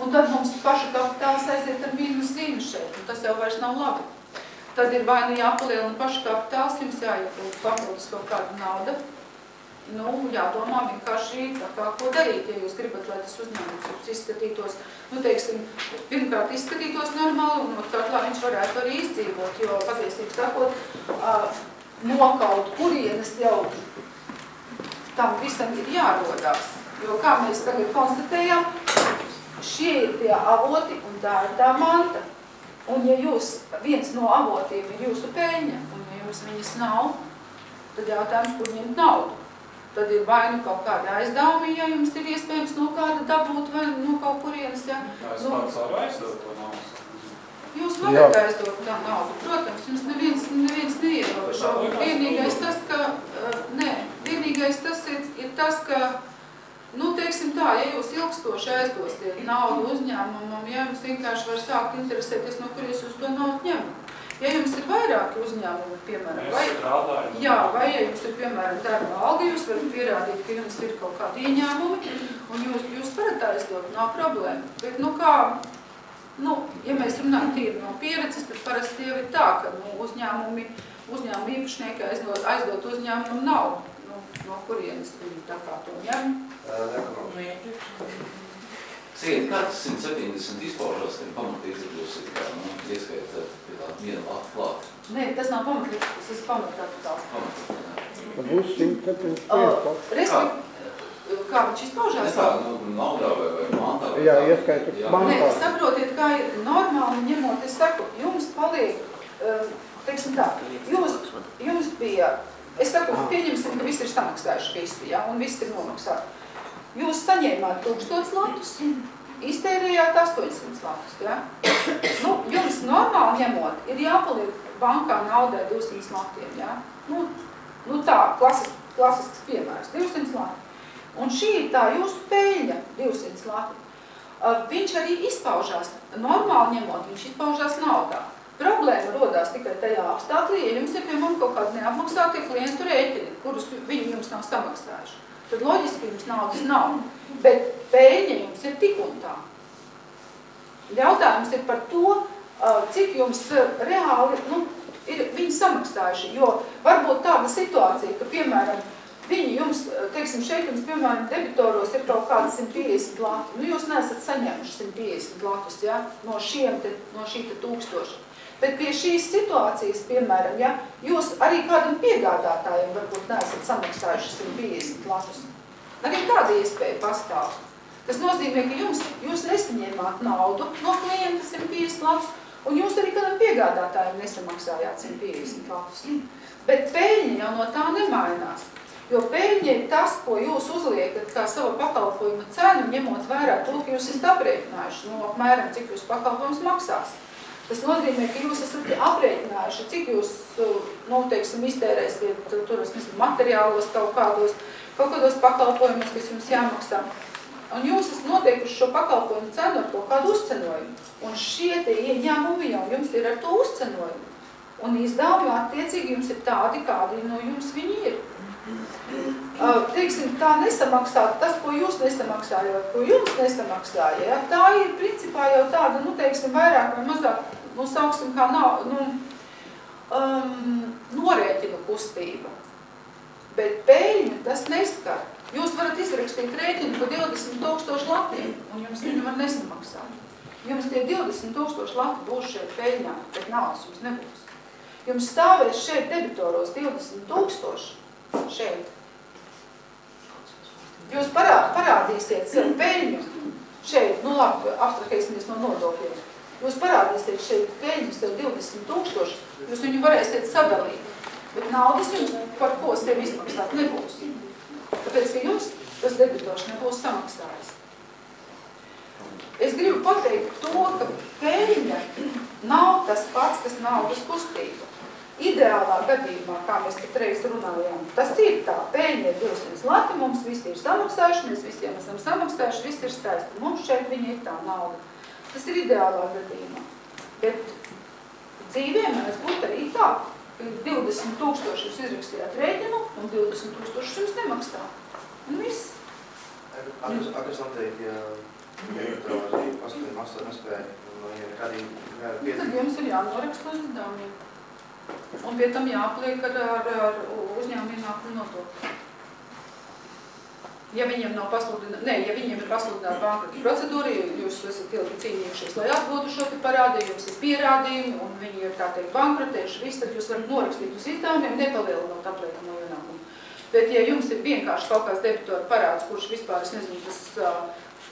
S1: Un tad mums paša kapitāls aiziet ar mīnus zīmi šeit, un tas jau vairs nav labi. Tad ir vai nu jāpalielina paša kapitāls, jums jāiegūt papildus kaut kāda nauda. Nu, jādomā vienkārši tā kā ko darīt, ja jūs gribat, lai tas uzņēmums izskatītos, nu, teiksim, pirmkārt izskatītos normāli, un otrkārt, lai viņš varētu arī izdzīvot, jo patiesībā sakot, no kaut kurienes jau tam visam ir jārodās. Jo, kā mēs tagad konstatējam, šie ir tie avoti un tā ir tā manta. Un ja viens no avotiem ir jūsu peļņa, un ja jums viņas nav, tad jautājums, kur ņemt naudu. Tad ir vai nu kaut kāda aizdevumi, ja jums ir iespējams no kāda dabūt vai no kaut kurienes, ja.
S9: Es pats varu aizdot to naudu.
S1: Jūs varat aizdot tā naudu, protams, jums neviens neierobežo. Vienīgais tas, ir tas, ka, nu, teiksim tā, ja jūs ilgstoši aizdosiet naudu uzņēmumam, ja jums vienkārši var sākt interesēties, no kuries jūs to naudu ņemat. Ja jums ir vairāki uzņēmumi, piemēram, vai ja jums ir, piemēram, darba alga, jūs varat pierādīt, ka jums ir kaut kādi ieņēmumi, un jūs varat aizdot, nav problēma. Bet, nu kā, ja mēs runājam tīri no pieredzes, tad parasti jau ir tā, ka uzņēmumi īpašnieki aizdot uzņēmumu naudu, no kurienes viņi tā kā to ņem.
S2: Sakiet, kā tas 170 izpaužās, ka pamatīdzekļus ir ieskaitāt pie tā viena lata klāt?
S1: Nē, tas nav pamatīdzekļus, tas ir pamatkapitāls.
S3: Tad būs 170.
S1: Kā viņš izpaužās?
S2: Ne tā, naudā vai mantā?
S3: Jā, ieskaitot mantā.
S1: Nē, saprotiet, kā ir normāli ņemot, es saku, jums paliek, teiksim tā, jums bija, es saku, pieņemsim, ka visi ir samaksājuši visi, jā, un visi ir nomaksāti. Jūs saņēmāt 1000 latus, iztērējāt 800 latus, ja? Nu, jums normāli ņemot, ir jāpaliek bankā naudai 200 latiem, ja? Nu tā, klasisks piemērs, 200 lati. Un šī ir tā jūsu peļņa, 200 lati. Viņš arī izpaužās, normāli ņemot, viņš izpaužās naudā. Problēma rodās tikai tajā apstāklī, ja jums ir, piemēram, kaut kādi neapmaksātie klientu rēķini, kurus viņi jums nav samaksājuši. Tad loģiski jums naudas nav, bet peļņa jums ir tik un tā. Jautājums ir par to, cik jums reāli, ir viņi samaksājuši, jo varbūt tāda situācija, ka, piemēram, viņi jums, teiksim, šeit jums, piemēram, debitoros ir kaut kādi 150 lati, jūs neesat saņēmuši 150 latus, ja, no šī te 1000. Bet pie šīs situācijas, piemēram, ja, jūs arī kādam piegādātājiem varbūt neesat samaksājuši 150 latus. Arī kāda iespēja pastāv. Tas nozīmē, ka jūs nesaņēmāt naudu no klienta 150 latus, un jūs arī kādam piegādātājiem nesamaksājāt 150 latus. Bet peļņa jau no tā nemainās. Jo peļņa ir tas, ko jūs uzliekat kā savu pakalpojumu cenu, ņemot vērā to, ka jūs esat aprēķinājuši, apmēram, cik jūs pakalpojums maksās. Tas nozīmē, ka jūs esat aprēķinājuši, cik jūs, teiksim, iztērēsiet materiālos kaut kādos pakalpojumus, kas jums jāmaksā. Un jūs esat noteikuši šo pakalpojumu cenu ar kaut kādu uzcenojumu. Un šie te ieņēmumi jau jums ir ar to uzcenojumu. Un izdevumi attiecīgi jums ir tādi, kādi no jums viņi ir. Teiksim, tā nesamaksāt, tas, ko jūs nesamaksājot, ko jums nesamaksāja, ja, tā ir principā jau tāda, teiksim, vairāk vai mazāk, sauksim kā norēķina kustība. Bet peļņu tas neskar. Jūs varat izrakstīt rēķinu pa 20 000 latiem, un jums viņu var nesamaksāt. Jums tie 20 000 lati būs šeit peļņā, bet naudas jums nebūs. Jums stāvēs šeit debitoros 20 000 šeit. Jūs parādīsiet sev peļņu šeit, labi, abstrahēsimies no nodokļiem. Jūs parādīsiet šeit peļņu sev 20 000, jūs viņu varēsiet sadalīt. Bet naudas jums par ko sev izmaksāt nebūs. Tāpēc, ka jums tas debitors nebūs samaksājis. Es gribu pateikt to, ka peļņa nav tas pats, kas naudas kustība. Ideālā gadījumā, kā mēs patreiz runājām, tas ir tā, peļņa ir 200 lati, mums visi ir samaksājuši, mēs visiem esam samaksājuši, viss ir skaisti. Mums šeit viņa ir tā nauda. Tas ir ideālā gadījumā. Bet dzīvē mēs būtu arī tā. 20 000 jūs izrakstījāt rēķinu, un 20 000 jums nemaksā. Un viss.
S6: Kas notiek, ja elektrozi paskatīt maksāt nespēja, vai ir kādī pietiek?
S1: Tad jums ir jānoraksta uz izdevumiem. Un pie tam jāpliek ar uzņēmumu ienākumu nodokli. Ja viņiem nav pasludināta, ja viņiem ir pasludināta bankrota procedūra, jūs esat ilgi cīnījušies, lai atgūtu šo te parādu, jums ir pierādījumi, un viņi ir, tā teikt, bankrotējuši, viss, tad jūs varat norakstīt uz izdevumiem, nepalielinot apliekamo ienākumu. Bet, ja jums ir vienkārši kaut kāds debitora parāds, kurš vispār, es nezinu, tas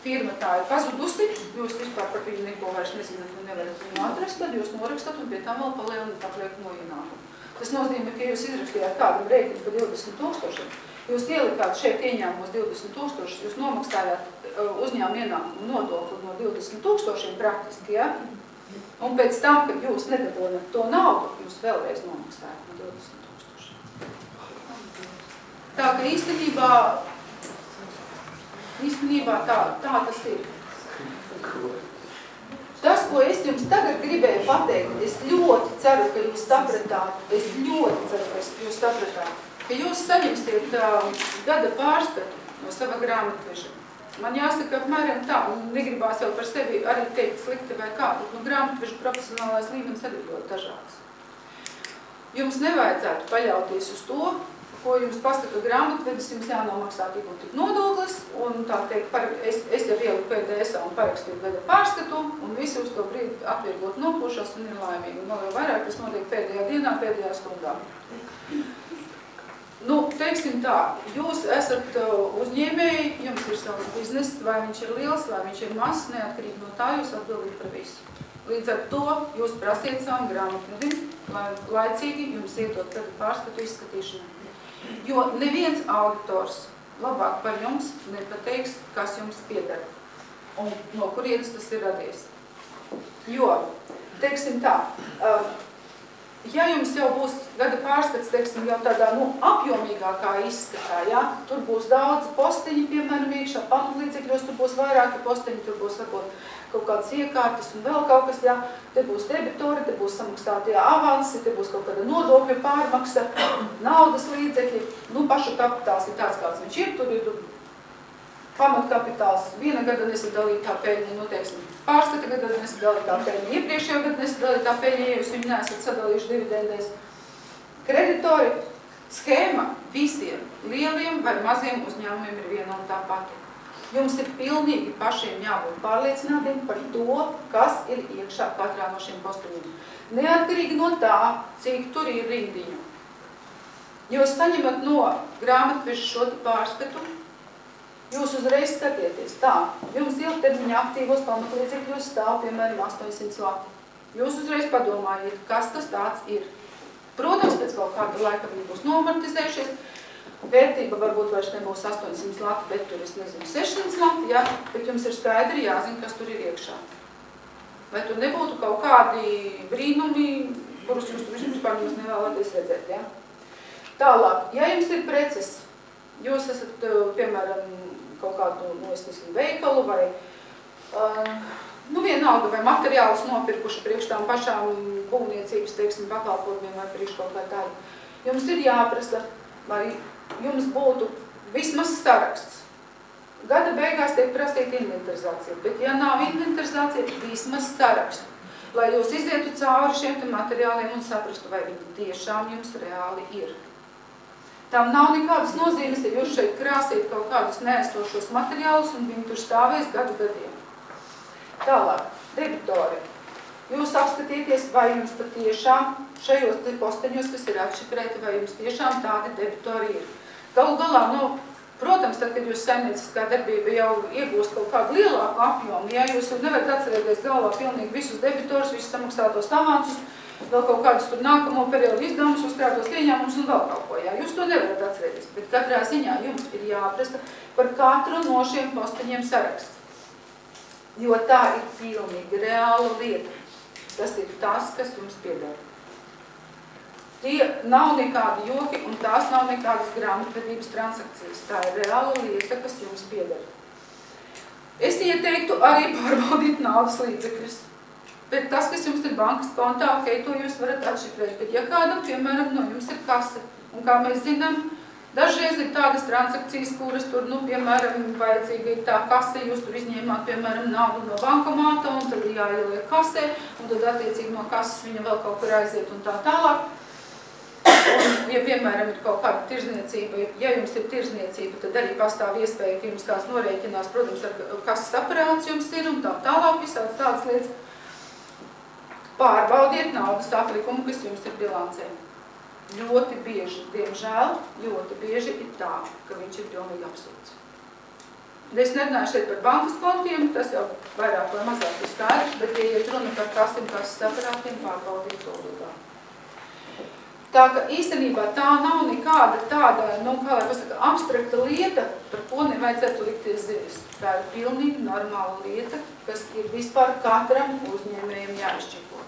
S1: firma tā ir pazudusi, jūs vispār par viņu neko vairs nezināt un nevarat viņu atrast, tad jūs norakstat un pie tam vēl palielināt apliekamo ienākumu. Tas nozīmē, ka jūs izrakstījāt kādam rēķinu par 20 000, jūs ielikāt šeit ieņēmumos 20 000, jūs nomaksājāt uzņēmumu ienākumu nodokli no 20 000 praktiski, ja? Un pēc tam, kad jūs nedabonat to naudu, jūs vēlreiz nomaksājat no 20 000. Tā ka īstenībā tā tas ir. Tas, ko es jums tagad gribēju pateikt, es ļoti ceru, ka jūs sapratāt, ka jūs saņemsiet gada pārskatu no sava grāmatveža. Man jāsaka, apmēram tā, un negribās jau par sevi arī teikt slikti vai kā, bet grāmatveža profesionālais līmenis arī ļoti dažāds. Jums nevajadzētu paļauties uz to, ko jums pasaka grāmatvedis, jums jānomaksā tik un tik nodoklis, un tā teikt, es jau ieliku PDS-ā un parakstīju gada pārskatu, un visi uz to brīdi atvieglot nopūšās un ir laimīgi. Un vēl jau vairāk, tas notiek pēdējā dienā, pēdējā stundā. Teiksim tā, jūs esat uzņēmēji, jums ir savs bizness, vai viņš ir liels, vai viņš ir mazs, neatkarīgi no tā, jūs atbildīgi par visu. Līdz ar to jūs prasiet savam grāmatvedim, lai laicīgi jums iedot gada pārskatu izskatīšanai. Jo neviens auditors labāk par jums nepateiks, kas jums pieder un no kurienes tas ir radies. Jo, teiksim tā, ja jums jau būs gada pārskats, teiksim, jau tādā apjomīgākā izskatā, ja, tur būs daudz posteņi, piemēram, iekšā pamatlīdzekļos, tur būs vairāki posteņi, tur būs varbūt kaut kādas iekārtas un vēl kaut kas, jā, te būs debitori, te būs samaksātie avansi, te būs kaut kāda nodokļa pārmaksa, naudas līdzekļi, pašu kapitāls ir tāds, kāds viņš ir, tur ir pamatkapitāls viena gada nesadalītā peļņa, nu, teiksim, pārskata gada nesadalītā peļņa, iepriekšējā gada nesadalītā peļņa, ja jūs viņu neesat sadalījuši dividendēs. Kreditori schēma visiem lieliem vai maziem uzņēmumiem ir viena un tā pati. Jums ir pilnīgi pašiem jābūt pārliecinātiem par to, kas ir iekšā katrā no šiem posteņiem. Neatkarīgi no tā, cik tur ir rindiņu. Jūs saņemat no grāmatveža šo pārskatu, jūs uzreiz skatieties tā, jums ilgtermiņa aktīvos pamatlīdzekļos stāv, piemēram, 800 lati. Jūs uzreiz padomājiet, kas tas tāds ir. Protams, pēc kaut kāda laika viņi būs noamortizējušies, vērtība varbūt vairs nebūs 800 lati, bet tur, es nezinu, 600 lati, ja? Bet jums ir skaidri jāzina, kas tur ir iekšā. Vai tur nebūtu kaut kādi brīnumi, kurus jūs tur vispār jums nevēlaties redzēt, ja? Tālāk, ja jums ir preces, jūs esat, piemēram, kaut kādu, nu, es nezinu, veikalu vai, nu, vienalga vai materiālus nopirkuši priekš tām pašām būvniecības, teiksim, pakalpojumiem vai priekš kaut kā tādu. Jums ir jāprasa, lai jums būtu vismaz saraksts. Gada beigās tiek prasīta inventarizācija, bet ja nav inventarizācija, vismaz sarakstu. Lai jūs izietu cauri šiem materiāliem un saprastu, vai viņi tiešām jums reāli ir. Tam nav nekādas nozīmes, ja jūs šeit krāsīt kaut kādus neestošos materiālus un viņi tur stāvēs gadu gadiem. Tālāk, debitori. Jūs apskatieties, vai jums patiešām šajos posteņos, kas ir atšifrēti, vai jums tiešām tādi debitori ir. Galu galā, nu, protams, tad, kad jūs saimnieciskā darbība jau iegūst kaut kādu lielāku apjomu, ja jūs nevarat atcerēties galvā pilnīgi visus debitorus, visus samaksātos avansus, vēl kaut kādus tur nākamo periodu izdevumus, uzkrātos ieņēmumus un vēl kaut ko, jā. Jūs to nevarat atcerēties, bet katrā ziņā jums ir jāprasa par katru no šiem posteņiem saraksts. Jo tā ir pilnīgi reāla lieta. Tas ir tas, kas jums pieder. Tie nav nekādi joki un tās nav nekādas grāmatvedības transakcijas. Tā ir reāla lieta, kas jums pieder. Es ieteiktu arī pārbaudīt naudas līdzekļus. Bet tas, kas jums ir bankas kontā, ok, to jūs varat atšifrēt. Bet ja kādam, piemēram, no jums ir kase, un kā mēs zinām, dažreiz ir tādas transakcijas, kuras tur, nu, piemēram, vajadzīga ir tā kase, jūs tur izņēmāt, piemēram, naudu no bankomāta, un tad jāieliek kasē, un tad attiecīgi no kases viņa vēl kaut kur aiziet un tā tālāk. Un, ja, piemēram, ir kaut kāda tirzniecība, ja jums ir tirzniecība, tad arī pastāv iespēja, ka jums kāds norēķinās, protams, ar kases aparāts jums ir un tā tālāk, visādas tādas lietas. Pārbaudiet naudas atlikumu, kas jums ir bilancē. Ļoti bieži, diemžēl, ļoti bieži ir tā, ka viņš ir pilnīgi absurds. Es nerunāju šeit par bankas kontiem, tas jau vairāk vai mazāk ir skaidrs, bet, ja iet runa par kases aparātiem, pārbaudiet to obligāti. Tā ka īstenībā tā nav nekāda tāda, nu, kā lai pasaka, abstrakta lieta, par ko nevajadzētu likties zivis. Tā ir pilnīgi normāla lieta, kas ir vispār katram uzņēmējiem jāizšķiko.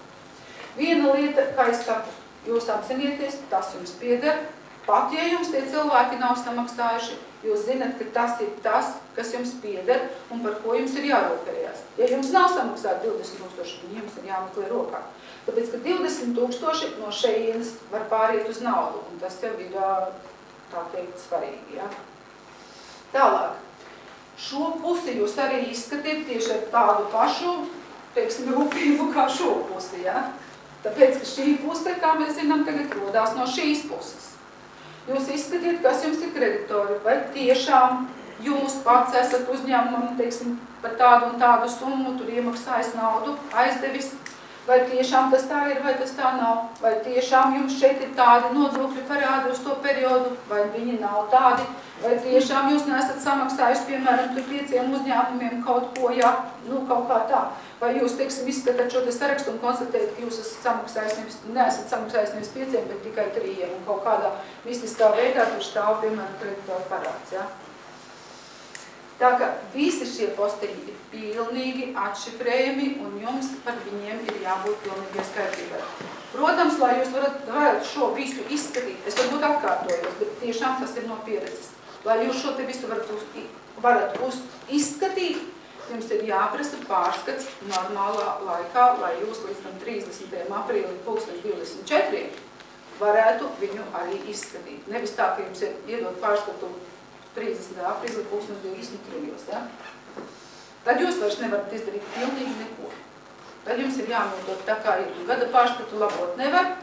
S1: Viena lieta, kā es saku, jūs apzinieties, tas jums pieder, pat ja jums tie cilvēki nav samaksājuši, jūs zinat, ka tas ir tas, kas jums pieder un par ko jums ir jārūpējās. Ja jums nav samaksāti 20 000, jums ir jāmeklē rokā. Tāpēc, ka 20 000 no šejienes var pāriet uz naudu, un tas jau ir, tā teikt, svarīgi, ja? Tālāk, šo pusi jūs arī izskatiet tieši ar tādu pašu, teiksim, rūpību kā šo pusi, ja? Tāpēc, ka šī puse, kā mēs zinām, tagad rodās no šīs puses. Jūs izskatiet, kas jums ir kreditori, vai tiešām jūs pats esat uzņēmumam, teiksim, par tādu un tādu summu, tur iemaksājis naudu, aizdevis, vai tiešām tas tā ir, vai tas tā nav, vai tiešām jums šeit ir tādi nodokļi parādi uz to periodu, vai viņi nav tādi, vai tiešām jūs nesat samaksājuši, piemēram, tur 5 uzņēmumiem kaut ko, ja, nu, kaut kā tā. Vai jūs, teiksim, izskatāt šo te sarakstu un konstatējat, ka jūs neesat samaksājis nevis 5, bet tikai 3, un kaut kādā mistiskā veidā tur stāv, piemēram, kreditoru parāds, ja? Tā ka visi šie posteļi ir pilnīgi atšifrējami, un jums par viņiem ir jābūt pilnīgi skaidrībai. Protams, lai jūs varat šo visu izskatīt, es varbūt atkārtojos, bet tiešām tas ir no pieredzes. Lai jūs šo te visu varat izskatīt, jums ir jāprasa pārskats normālā laikā, lai jūs līdz 30. aprīlim 2024 varētu viņu arī izskatīt. Nevis tā, ka jums iedod pārskatu 30. aprīlī 2023. Ja? Tad jūs vairs nevarat izdarīt pilnīgi neko. Tad jums ir jānodot tā kā ir. Gada pārskatu labot nevar.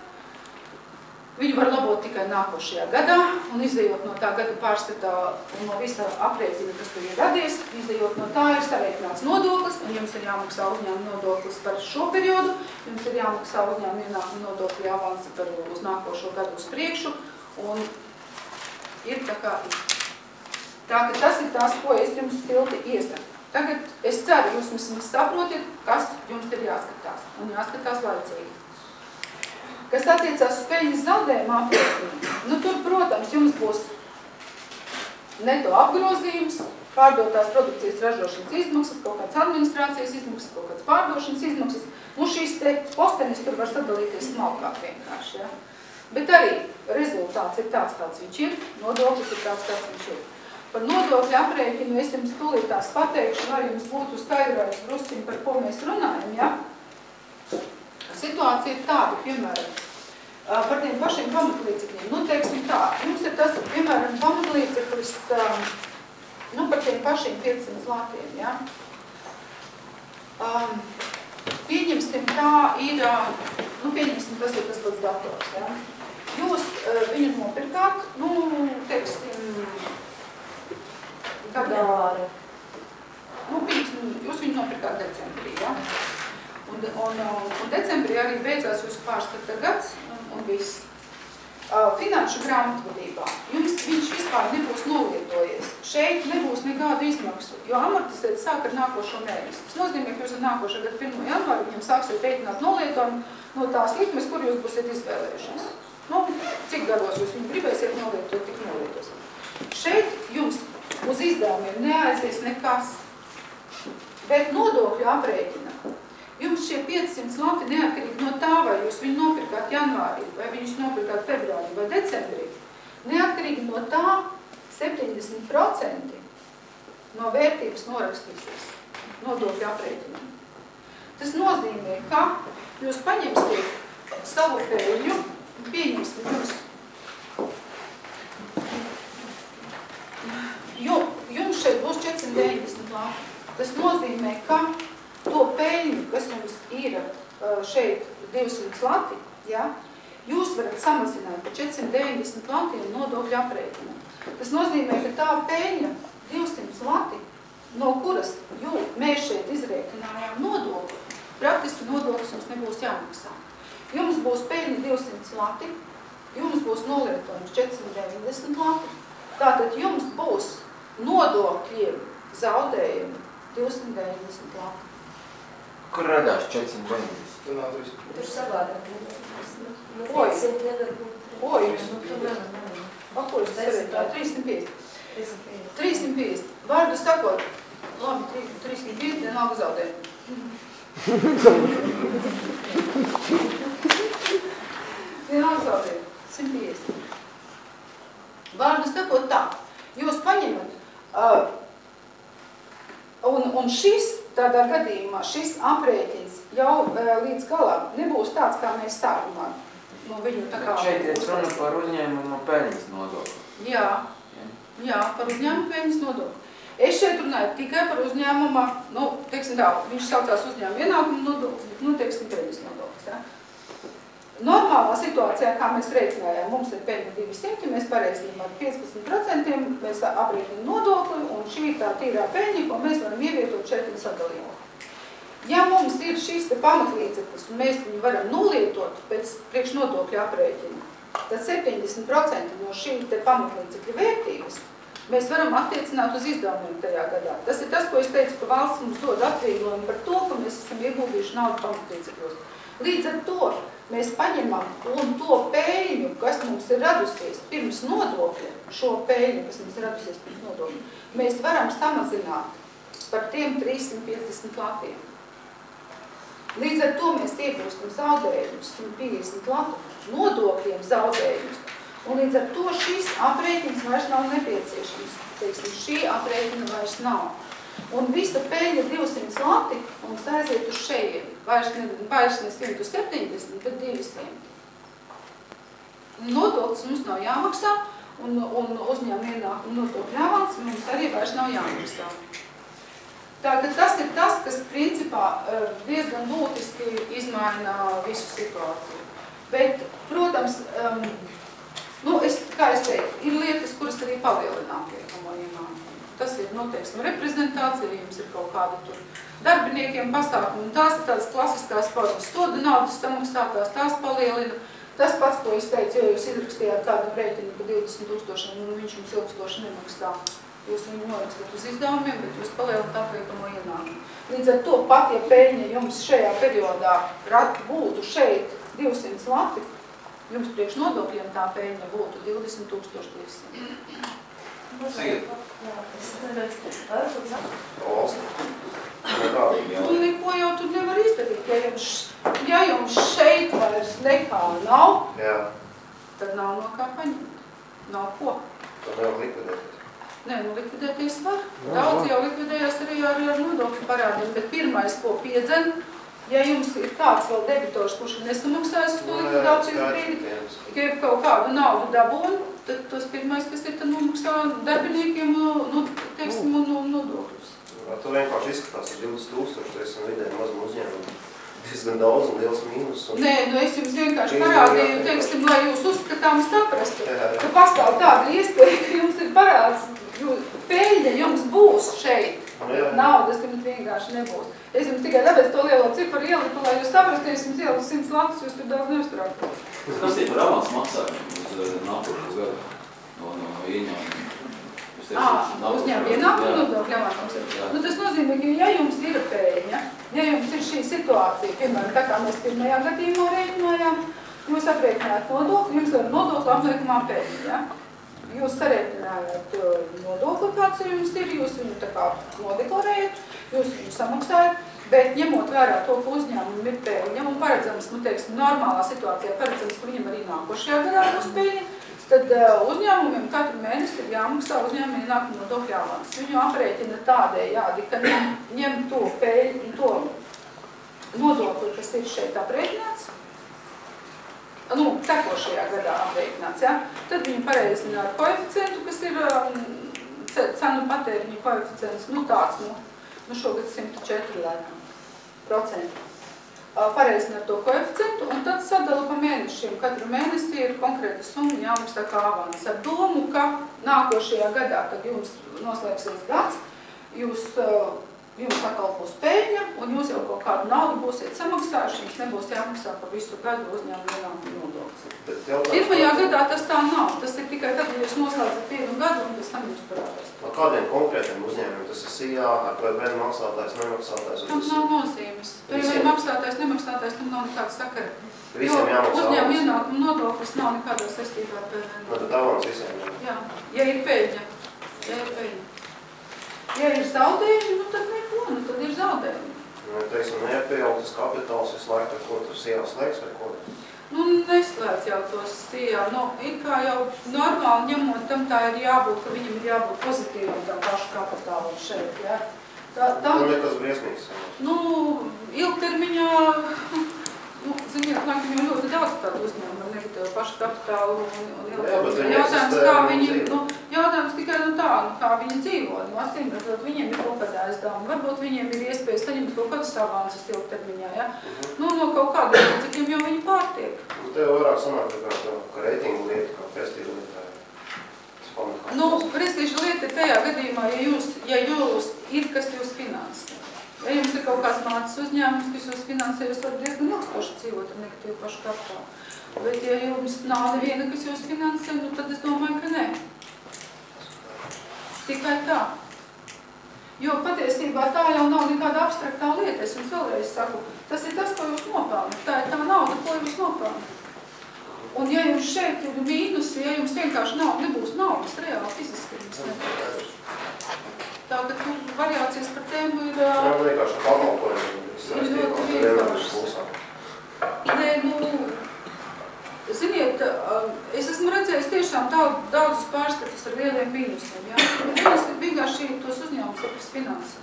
S1: Viņu var labot tikai nākošajā gadā, un izējot no tā gada pārskatā un no visa aprēķina, kas tur ir radies, izējot no tā ir sareikināts nodoklis, un jums ir jāmaksā uzņēmuma nodoklis par šo periodu, jums ir jāmaksā uzņēmuma ienākuma nodokļa avansi par uz nākošo gadu uz priekšu, un ir tā kā ir. Tā ka tas ir tās, ko es jums silti iesaku. Tagad es ceru, jūs vismaz saprotiet, kas jums ir jāskatās, un jāskatās laicīgi. Kas attiecās uz peļņas zaudējumu aprēķinu, nu tur, protams, jums būs neto apgrozījums, pārdotās produkcijas ražošanas izmaksas, kaut kāds administrācijas izmaksas, kaut kāds pārdošanas izmaksas. Nu, šīs te postenis tur var sadalīties smalkāk vienkārši, ja? Bet arī rezultāts ir tāds, kāds viņš ir, nodoklis ir tāds, kāds viņš ir. Par nodokļu aprēķinu es jums tūlīt tās pateikšu, lai jums būtu skaidrājums drusciņi, par ko mēs runājam, ja? Situācija ir tāda, piemēram, par tiem pašiem pamatlīdzekļiem. Nu, teiksim tā, jums ir tas, piemēram, pamatlīdzeklis, nu, par tiem pašiem 500 latiem, ja? Pieņemsim, tā ir, nu, pieņemsim, tas ir tas pats dators, ja? Jūs viņu nopirkāt, nu, teiksim, kādā, nu, pieņemsim, jūs viņu nopirkāt decembrī, ja? Un decembrī arī beidzās jūsu pārskata gads un viss. Finanšu grāmatvedībā jums viņš vispār nebūs nolietojies. Šeit nebūs nekādu izmaksu, jo amortizēt sāk ar nākošo mēnesi. Tas nozīmē, ka jūs ar nākošo gadu 1. janvāri viņam sāksiet rēķināt nolietojumu no tās likmes, kur jūs būsiet izvēlējušies. Nu, cik gados jūs viņu gribēsiet nolietot, tik nolietos. Šeit jums uz izdevumiem neaizies nekas, bet nodokļu aprēķina. Jums šie 500 lati neatkarīgi no tā, vai jūs viņu nopirkāt janvārī, vai viņus nopirkāt februārī vai decembrī, neatkarīgi no tā 70% no vērtības norakstīsies nodokļu aprēķinām. Tas nozīmē, ka jūs paņemsiet savu peļņu un pieņemsiet jums šeit būs 490 lati. Tas nozīmē, ka to peļņu, kas jums ir šeit 200 lati, ja, jūs varat samazināt par 490 latiem nodokļu aprēķinu. Tas nozīmē, ka tā peļņa 200 lati, no kuras mēs šeit izrēķinājām nodokli, praktiski nodoklis jums nebūs jāmaksā. Jums būs peļņa 200 lati, jums būs nolietojums 490 lati, tātad jums būs nodokļiem zaudējumi 290 lati.
S4: Kur radās 490?
S5: Tur savādāk.
S1: Oi, ko jūs savietāt? 350. 350. Vārdu sakot, labi, 350 vienalga zaudējumi. Vienalga zaudējumi. 150. Vārdu sakot tā, jūs paņemat, un šis, tādā gadījumā, šis aprēķins jau līdz galam nebūs tāds, kā mēs sākumā. No viņu tā kā...
S4: Šeit ir runa par uzņēmumu peļņas nodokli.
S1: Jā, par uzņēmumu peļņas nodokli. Es šeit runāju tikai par uzņēmuma, nu, teiksim tā, viņš saucās uzņēmuma ienākuma nodoklis, nu, teiksim, peļņas nodoklis, ja? Normālā situācijā, kā mēs reiķinājām, mums ir peļņa 200, mēs pareizinām ar 15%, mēs aprēķinām nodokli, un šī ir tā tīrā peļņa, ko mēs varam ievietot šeit un sadalījumā. Ja mums ir šīs te pamatlīdzeklis, un mēs viņu varam nolietot pēc priekšnodokļu aprēķina, tad 70% no šī te pamatlīdzekļa vērtības mēs varam attiecināt uz izdevumiem tajā gadā. Tas ir tas, ko es teicu, ka valsts mums dod atvieglojumu par to, ka mēs esam ieguldījuši naudu pamatlīdzekļos. Līdz ar to mēs paņemam un to peļņu, kas mums ir radusies pirms nodokļa, šo peļņu, kas mums ir radusies pirms nodokļa, mēs varam samazināt par tiem 350 latiem. Līdz ar to mēs iegūstam zaudējumus 150 latu, nodokļiem zaudējumus, un līdz ar to šis aprēķins vairs nav nepieciešams. Teiksim, šī aprēķina vairs nav. Un visa peļņa 200 lati mums aiziet uz šeit. Vairs ne 170, bet 200. Nodoklis mums nav jāmaksā, un uzņēmuma ienākuma nodokļu avans mums arī vairs nav jāmaksā. Tātad tas ir tas, kas principā diezgan būtiski izmaina visu situāciju. Bet, protams, kā es teicu, ir lietas, kuras arī palielināt iekamo ienākumu. Tas ir, teiksim, reprezentācija, jums ir kaut kāda tur darbiniekiem pasākumi, un tās ir tādas klasiskās paudas soda naudas samaksātās, tās palielina. Tas pats, ko es teicu, ja jūs izrakstījāt kādam rēķinu pa 20 000 un viņš jums ilgstoši nemaksā, jūs viņu norakstat uz izdevumiem, bet jūs palielināt apliekamo ienākumu. Līdz ar to pat, ja peļņa jums šajā periodā būtu šeit 200 lati, jums priekš nodokļiem tā peļņa būtu 20 200. Neko jau tur nevar izdarīt. Ja jums šeit vairs nekā nav, tad nav no kā paņemt. Nav ko.
S6: Tad nevar likvidēties.
S1: Nē, likvidēties var. Daudz jau likvidējās arī ar nodokļu parādiem, bet pirmais, ko piedzen, ja jums ir kāds vēl debitors, kurš ir nesamaksājis uz to likvidācijas brīdi, ja kaut kādu naudu dabūn, tad tas pirmais, kas ir, tad nomaksā darbiniekiem teiksim, un nodokļus.
S6: Tu vienkārši izskatās ar 20 000, tu esi vidēji mazam uzņēmumu. Diezgan daudz un liels mīnus.
S1: Nē, es jums vienkārši parādīju, teiksim, lai jūs uzskatām saprastu, ka pastāv tāda iespēja, ka jums ir parāds, peļņa jums būs šeit. Naudas jums vienkārši nebūs. Es jums tikai tāpēc to lielo ciparu ieliku, lai jūs saprastu, ja es jums ieliku 100 latus, jūs tur daudz neuzturētu.
S2: Kas tie par avans maksājumu uz nākošo gadu no ieņēmumiem?
S1: Uzņēmuma ienākuma nodokļu avansums ir. Tas nozīmē, ka ja jums ir peļņa, ja jums ir šī situācija, piemēram, tā kā mēs pirmajā gadījumā rēķinājām, jūs aprēķinājāt nodokli, jums ir nodokļu apliekamā peļņa, ja? Jūs sarēķinājāt nodokli, kāds jums ir, jūs viņu tā kā nodeklarējat, jūs viņu samaksājat, bet ņemot vērā to, ka uzņēmumi ir peļņa un paredzams, teiksim, normālā situācijā paredzams, ka viņam arī nākošajā gadā būs peļņa, tad uzņēmumiem katru mēnesi ir jāmaksā uzņēmuma ienākuma nodokļu avans. Viņu aprēķina tādējādi, ka ņem to peļņu, to nodokli, kas ir šeit aprēķināts, tekošajā gadā aprēķināts, ja? Tad viņu pareizina ar koeficientu, kas ir cenu patēriņu koeficients, tāds, šogad 104%. Pareizina ar to koeficientu un tad sadala pa mēnešiem. Katru mēnesi ir konkrēta summa jāmaksā kā avans. Ar domu, ka nākošajā gadā, kad jums noslēgsies gads, jums atkal būs peļņa un jūs jau kaut kādu naudu būsiet samaksājuši, jums nebūs jāmaksā par visu gadu uzņēmuma ienākuma nodoklis. Pirmajā gadā tas tā nav. Tas ir tikai tad, ja jūs noslēdzat vienu gadu un tas jums parādās.
S6: No kādiem konkrētiem uzņēmumiem tas ir SIA, ar PVN maksātājs, nemaksātājs?
S1: Tam nav nozīmes. PVN maksātājs, nemaksātājs, tam nav nekāda sakara.
S6: Visiem jāmaksā
S1: uzņēmuma ienākuma nodoklis nav nekādā saistībā ar PVN.
S6: Tad avans visiem?
S1: Jā, ja ir peļņa. Ja ir zaudējumi, tad neko, tad ir zaudējumi.
S6: Teiksim, nepieaugtas kapitāls visu laiku, ar ko tu SIA slēgs vai ko?
S1: Neslēdz jau tos SIA. Ir kā jau normāli ņemot, tam tā ir jābūt, ka viņam ir jābūt pozitīvam tam pašu kapitālu šeit, ja.
S6: Tam nekas briesmīgs.
S1: Ilgtermiņā, ziniet, viņam ļoti daudz tādu uzņēmumu ar negatīvu pašu kapitālu un ilgtermiņā. Jautājums tikai kā viņi dzīvo. Acīm redzot, viņiem ir kaut kādā aizdevuma. Varbūt viņiem ir iespēja saņemt kaut kādus avansus ilgtermiņā, ja? No kaut kādiem līdzekļiem jau viņi pārtiek.
S6: Tev vairāk sanāk kā reitingu lieta, kā prestīžu lieta.
S1: Prestīžu lieta ir tajā gadījumā, ja jūs ir, kas jūs finansē. Ja jums ir kaut kāds mācas uzņēmums, kas jūs finansē, jūs varat diezgan ilgstoši dzīvot ar negatīvu pašu kapitālu. Bet ja jums nav neviena, kas jūs finansē, tad es domāju, ka nē. Tikai tā. Jo patiesībā tā jau nav nekāda abstraktā lieta. Es jums vēlreiz saku, tas ir tas, ko jūs nopelnat. Tā ir tā nauda, ko jūs nopelnat. Un ja jums šeit ir mīnusi, ja jums vienkārši nebūs naudas reāli fiziski, jums nebūs. Tā, ka tur variācijas par tēmu ir...
S6: Nav vienkārši pakalpojumi, saistībā, vienkārši pusām.
S1: Ziniet, es esmu redzējis tiešām daudzus pārskatus ar lieliem mīnusiem, ja? Mīnus ir vienkārši tos uzņēmumus, kas finansē.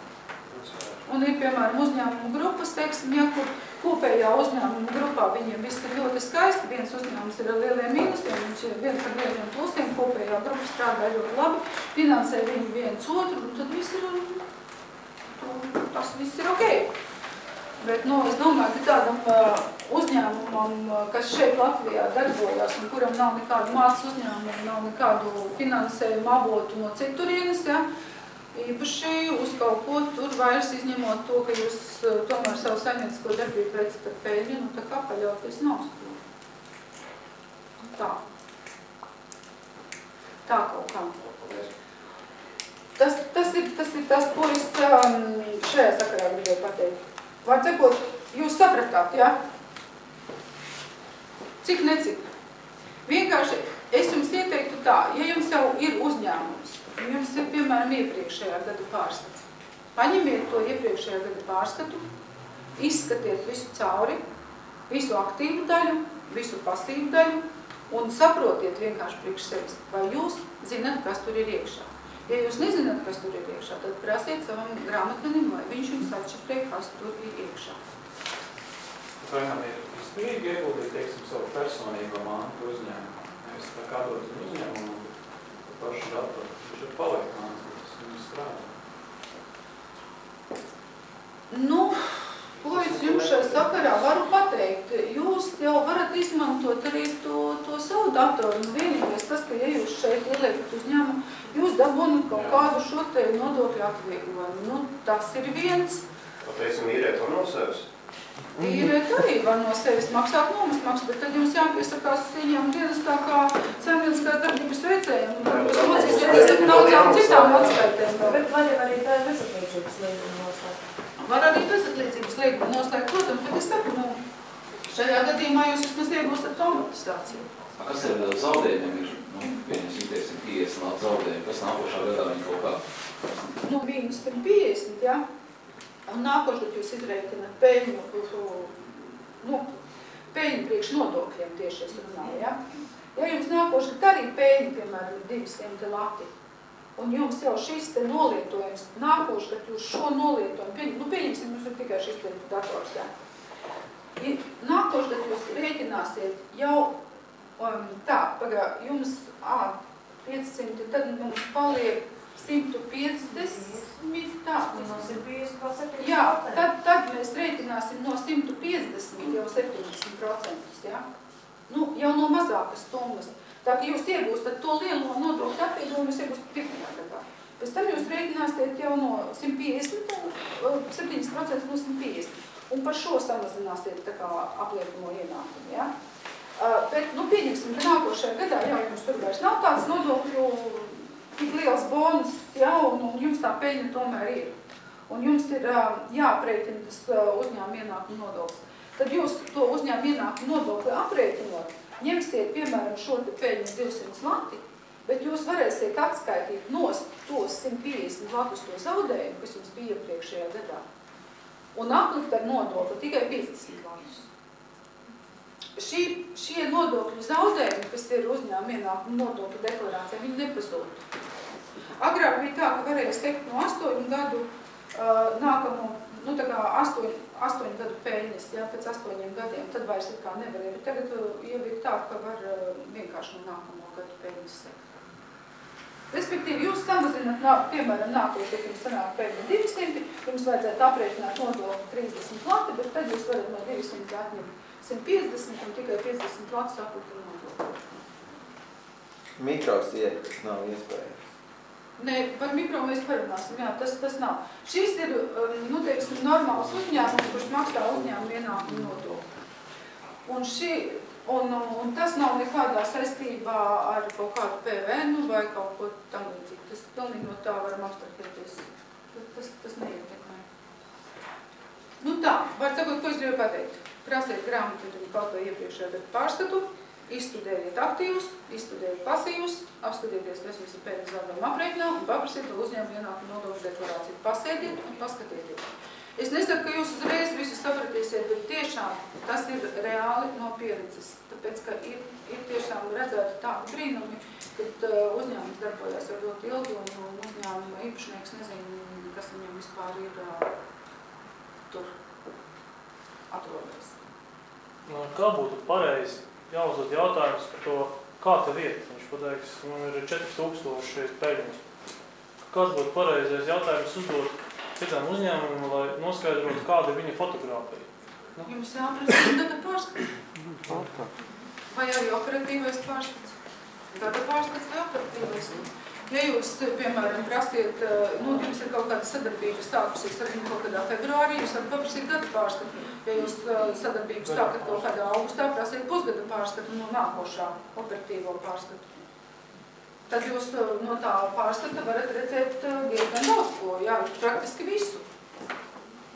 S1: Un ir, piemēram, uzņēmumu grupas, teiksim, ja, kur kopējā uzņēmumu grupā viņiem viss ir ļoti skaisti, viens uzņēmums ir ar lieliem mīnusiem, viņš ir viens ar lieliem plusiem, kopējā grupa strādā ļoti labi, finansē viņu viens otru, un tad viss ir, tas viss ir ok. Bet, es domāju, ka tādam uzņēmumam, kas šeit Latvijā darbojas un kuram nav nekādu mācas uzņēmumu, nav nekādu finansējumu avotu no citurienes, ja, īpaši uz kaut ko tur vairs izņemot to, ka jūs tomēr savu saimniecisko darbību veicat ar peļņu, tā kā paļauties nav uz to. Tā. Tā kaut kā. Tas ir tas, ko es šajā sakarā gribēju pateikt. Var sakot, jūs sapratāt, ja? Cik necik. Vienkārši es jums ieteiktu tā, ja jums jau ir uzņēmums, jums ir, piemēram, iepriekšējā gada pārskats. Paņemiet to iepriekšējā gada pārskatu, izskatiet visu cauri, visu aktīvu daļu, visu pasīvu daļu un saprotiet vienkārši priekš sevis, vai jūs zināt, kas tur ir iekšā. Ja jūs nezināt, kas tur ir iekšā, tad prasiet savam grāmatvenim, lai viņš jums atšifrē, kas tur ir iekšā.
S9: Vai man ir izdevīgi ieguldīt, teiksim, savu personīgo mantu uzņēmumu? Es tā kā dot uzņēmumu, pašu datoru, viņš ir paliek mācības, viņš strādā.
S1: Ko es jums šajā sakarā varu pateikt? Jūs jau varat izmantot arī to savu datoru. Vienīgais tas, ka ja jūs šeit ieliekat uzņēmumu, jūs dabūnat kaut kādu šo te nodokļu atvieglojumu. Tas ir viens.
S6: Pateicam, īrēt to no sevis?
S1: Īrēt arī var no sevis maksāt nomas maksu, bet tad jums jāpiesakās cīņām dienas tā kā saimnieciskās darbības veicējiem. Jūs mocīsieties ar daudzām citām atskaitēm.
S5: Bet var jau arī tā bezatlīdzības līguma noslēgt.
S1: Var arī bezatlīdzības līguma noslēgt, protams, bet es saku, šajā gadījumā jūs vismaz iegūstat amortizāciju.
S2: Kas ir zaudējumiem ir, vienas 150 zaudējumi, kas nākošā gadā viņi kaut kā?
S1: Viņus 150, ja? Un nākošot jūs izreikināt peļņu, peļņu priekš nodokļiem tieši es runāju, ja? Ja jums nākošot arī peļņu, piemēram, 200 lati, un jums jau šis te nolietojums, nākošot jūs šo nolietojumu, pieņemsim, jums ir tikai šis te dators, ja? Nākošot jūs rēķināsiet jau tā, jums 500, tad mums paliek 150, tā. Jā, tad mēs rēķināsim no 150 jau 70%, ja? Jau no mazākas summas. Tā, ka jūs iegūstat to lielo nodokļu atvieglojumu, jūs iegūstat pirmajā gadā. Pēc tam jūs rēķināsiet jau no 150, 7% no 150. Un par šo samazināsiet tā kā apliekamo ienākumu, ja? Bet, pieņemsim, ka nākošajā gadā jau jums tur vairs nav tāds nodokļu tik liels bonus, ja, un jums tā peļņa tomēr ir. Un jums ir jāaprēķina tas uzņēmuma ienākuma nodoklis. Tad jūs to uzņēmuma ienākuma nodokli aprēķinot, ņemsiet, piemēram, šo te peļņu 200 lati, bet jūs varēsiet atskaitīt tos 150 latus to zaudējumu, kas jums bija iepriekšējā gadā, un aplikt ar nodokli tikai 50 latus. Šie nodokļu zaudējumi, kas ir uzņēmuma ienākuma nodokļu deklarācijā, viņi nepazūd. Agrāk bija tā, ka varēja sekt no 8 gadu nākamo, tā kā 8 gadu peļņas, ja, pēc 8 gadiem, tad vairs ir kā nevarēja. Bet tagad jau ir tā, ka var vienkārši no nākamo gadu peļņas sekt. Respektīvi, jūs samazināt, piemēram, nākošu, ja jums sanāk peļņa 200, jums vajadzētu aprēķināt nodokli 30 lati, bet tad jūs varat no 200 atņemt 150 un tikai 50 latus aplikt ar nodokli.
S4: Mikros ietekmes nav iespējams.
S1: Nē, par mikro mēs parunāsim, jā, tas nav. Šis ir, teiksim, normāls uzņēmums, kurš maksā uzņēmuma ienākumu nodokli. Un tas nav nekādā saistībā ar kaut kādu PVN vai kaut ko tam līdzīgi. Tas pilnīgi no tā varam abstraktēties. Tas neietekmē. Tā, var sakot, ko es gribu pateikt. Prasiet grāmatvedumi kaut vai iepriekšējā gada pārskatu, izstudējiet aktīvus, izstudējiet pasīvus, apskatieties, kas jums ir pēdējais zaudējuma aprēķinā un paprasiet uzņēmuma ienākuma nodokļu deklarāciju. Pasēdiet un paskatieties. Es nesaku, ka jūs uzreiz visu sapratīsiet, bet tiešām tas ir reāli no pieredzes. Tāpēc, ka ir tiešām redzēti tādi brīnumi, kad uzņēmums darbojas ar ļoti ilgi un uzņēmuma īpašnieks nezinu, kas viņam vispār ir tur atrodas.
S7: Kā būtu pareizi jāuzdod jautājums par to, kā tev iet? Viņš pateiks, man ir 4000 peļņas. Kāds būtu pareizais jautājums uzdot citam uzņēmumam, lai noskaidrotu, kāda ir viņa fotogrāfija?
S1: Jums jāprasa data pārskats. Vai arī operatīvais pārskats. Data pārskats vai operatīvais. Ja jūs, piemēram, prasiet, jums ir kaut kāda sadarbība sākusies ar viņu kaut kādā februārī, jūs varat paprasīt gada pārskatu. Ja jūs sadarbību sākat kaut kādā augustā, prasiet pusgada pārskatu no nākošā operatīvo pārskatu. Tad jūs no tā pārskata varat redzēt diezgan daudz ko, jā, praktiski visu.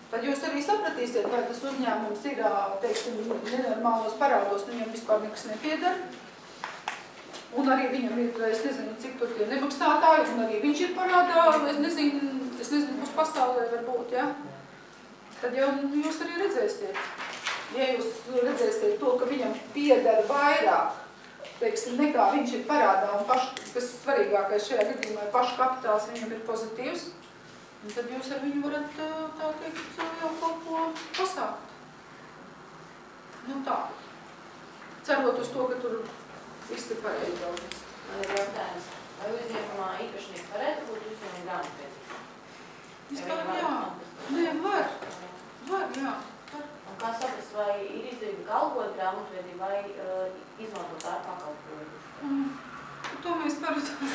S1: Tad jūs arī sapratīsiet, vai tas uzņēmums ir, teiksim, nenormālos parādos, viņam vispār nekas nepiedara. Un arī viņam ir, es nezinu, cik tur tie nemaksātāji, un arī viņš ir parādā, es nezinu, būs pasaulē varbūt, ja? Tad jau jūs arī redzēsiet. Ja jūs redzēsiet to, ka viņam piedara vairāk, teiksim, nekā viņš ir parādā, un kas svarīgākais šajā gadījumā ir pašu kapitāls, viņam ir pozitīvs, un tad jūs ar viņu varat, tā teikt, jau kaut ko pasākt. Nu tā. Cerot uz to, ka tur viss ir pareizi daudz.
S5: Man ir jautājums, vai uzņēmumā īpašnieks varētu būt uzņēmuma grāmatvedis?
S1: Vispār jā. Nē, var. Var, jā. Var.
S5: Un kā saprast, vai ir izdevība kalpot grāmatvedi vai izmantot ar pakalpojumu?
S1: To mēs paredzēsim.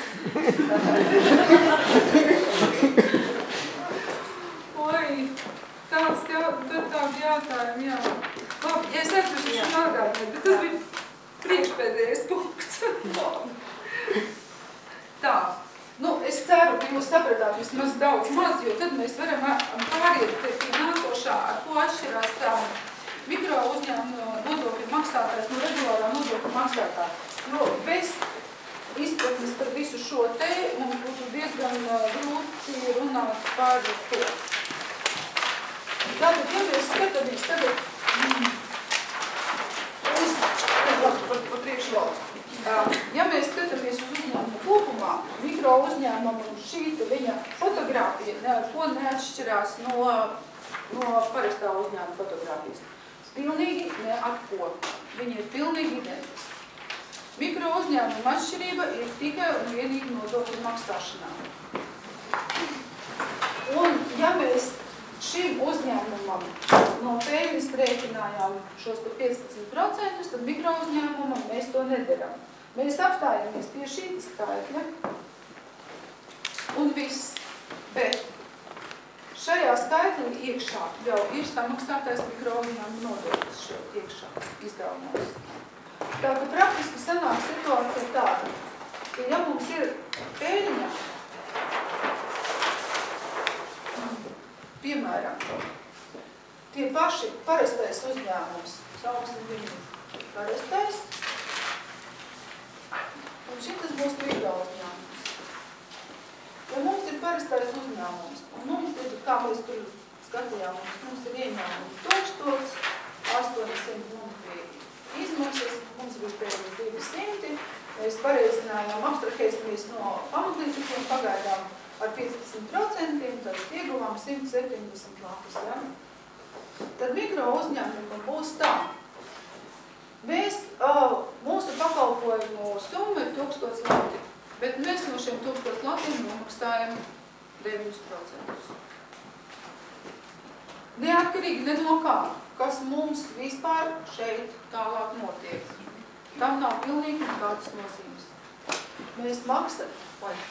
S1: Oi, tādi jautājumi, jā. Labi, ja es aizmiršu nāgādāt, bet tas bija priekšpēdējais punkts. Tā, es ceru, ka jūs sapratāt vismaz daudz maz, jo tad mēs varam pāriet pie nākošā, ar ko atšķirās mikro uzņēmuma nodokļu maksātājs no regulārā nodokļu maksātāja. Jo bez izpratnes par visu šo te mums būtu diezgan grūti runāt par to. Tātad, ja mēs skatāmies tagad, pa priekšu vēl. Ja mēs skatāmies uz uzņēmumu kopumā, mikro uzņēmumu šī viņa fotogrāfija neko neatšķirās no parastā uzņēmuma fotogrāfijas. Pilnīgi ne ar ko. Viņi ir pilnīgi identiski. Mikro uzņēmuma atšķirība ir tikai un vienīgi nodokļu maksāšanā. Un ja mēs šim uzņēmumam no peļņas rēķinājām šos 15%, tad mikro uzņēmumam mēs to nedaram. Mēs apstājamies pie šī skaitļa un viss. Bet šajā skaitļa iekšā jau ir samaksātais mikro uzņēmuma nodoklis šeit iekšā izdevumos. Tā ka praktiski sanāk situācija tāda, ka ja mums ir peļņa, piemēram, tie paši parastais uzņēmums, sauksim viņu parastais, un šitas būs mikro uzņēmums. Ja mums ir parastais uzņēmums, un mums ir, kā mēs tur skatījām, mums ir ieņēmums 1800, mums bija izmaksas, mums bija pēdējais 200, mēs pareizinājām, abstrahēsimies no pamatlīdzekļiem, pagaidām ar 15%, tad ieguvām 170 lapas. Ja? Tad mikro uzņēmumam būs tā. Mēs, mūsu pakalpojumu summa ir 1000 lati, bet mēs no šiem 1000 latiem nomaksājam 9%. Neatkarīgi ne no kā, kas mums vispār šeit tālāk notiek. Tam nav pilnīgi nekādas nozīmes. Mēs maksājam vaļā.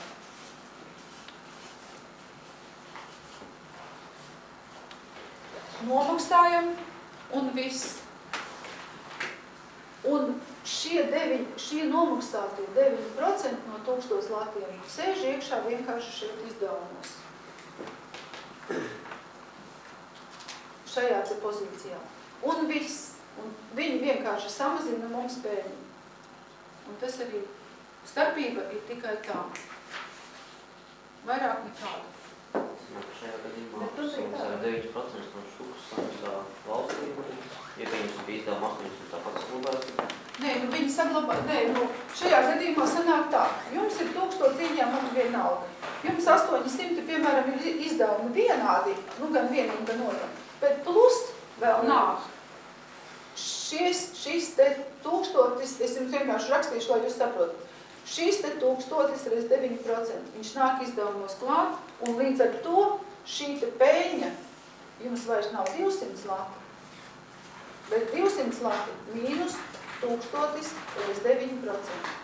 S1: Nomaksājam un viss. Un šie nomaksātie 9% no 1000 latiem sēž iekšā vienkārši šeit izdevumos. Šajā te pozīcijā. Un viss. Un viņi vienkārši samazina mums peļņu. Un tas arī starpība ir tikai tā. Vairāk nekāda.
S10: Šajā gadījumā 9% no šukas samaksā valstī, ja viņus izdevuma 80 tāpat saglabājas.
S1: Nē, nu viņi saglabā, šajā gadījumā sanāk tā, jums ir 1000 ieņēmumu vienalga. Jums 800, piemēram, ir izdevumi vienādi, nu gan vienam, gan otram, bet plus vēl nāk. Šis te 1000, es jums vienkārši rakstīšu, lai jūs saprotat. Šis te 1000 reiz 9%, viņš nāk izdevumos klāt, un līdz ar to šī te peļņa jums vairs nav 200 lati, bet 200 lati mīnus 1000 reiz 9%.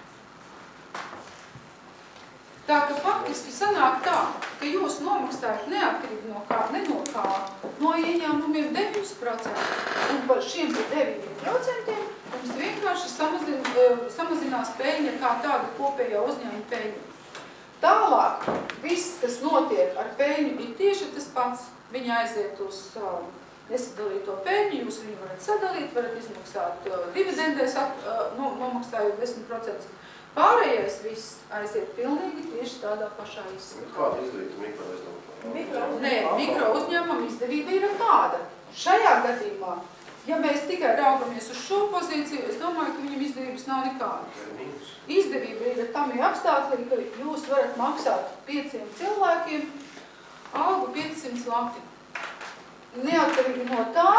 S1: Tā ka faktiski sanāk tā, ka jūs nomaksājat neatkarīgi no kā, no ieņēmumiem 9%, un par šiem 9% mums vienkārši samazinās peļņa kā tāda kopējā uzņēmuma peļņa. Tālāk, viss, kas notiek ar peļņu, ir tieši tas pats. Viņi aiziet uz nesadalīto peļņu, jūs viņu varat sadalīt, varat izmaksāt dividendēs, nomaksājot 10%. Pārējais viss aiziet pilnīgi tieši tādā pašā izskatā.
S6: Kāda izdevība mikrouzņēmumam?
S1: Nē, mikrouzņēmumam izdevība ir tāda. Šajā gadījumā, ja mēs tikai raugamies uz šo pozīciju, es domāju, ka viņam izdevības nav nekādas. Izdevība ir tam apstākļi, ka jūs varat maksāt 5 cilvēkiem algu 500 lati. Neatkarīgi no tā,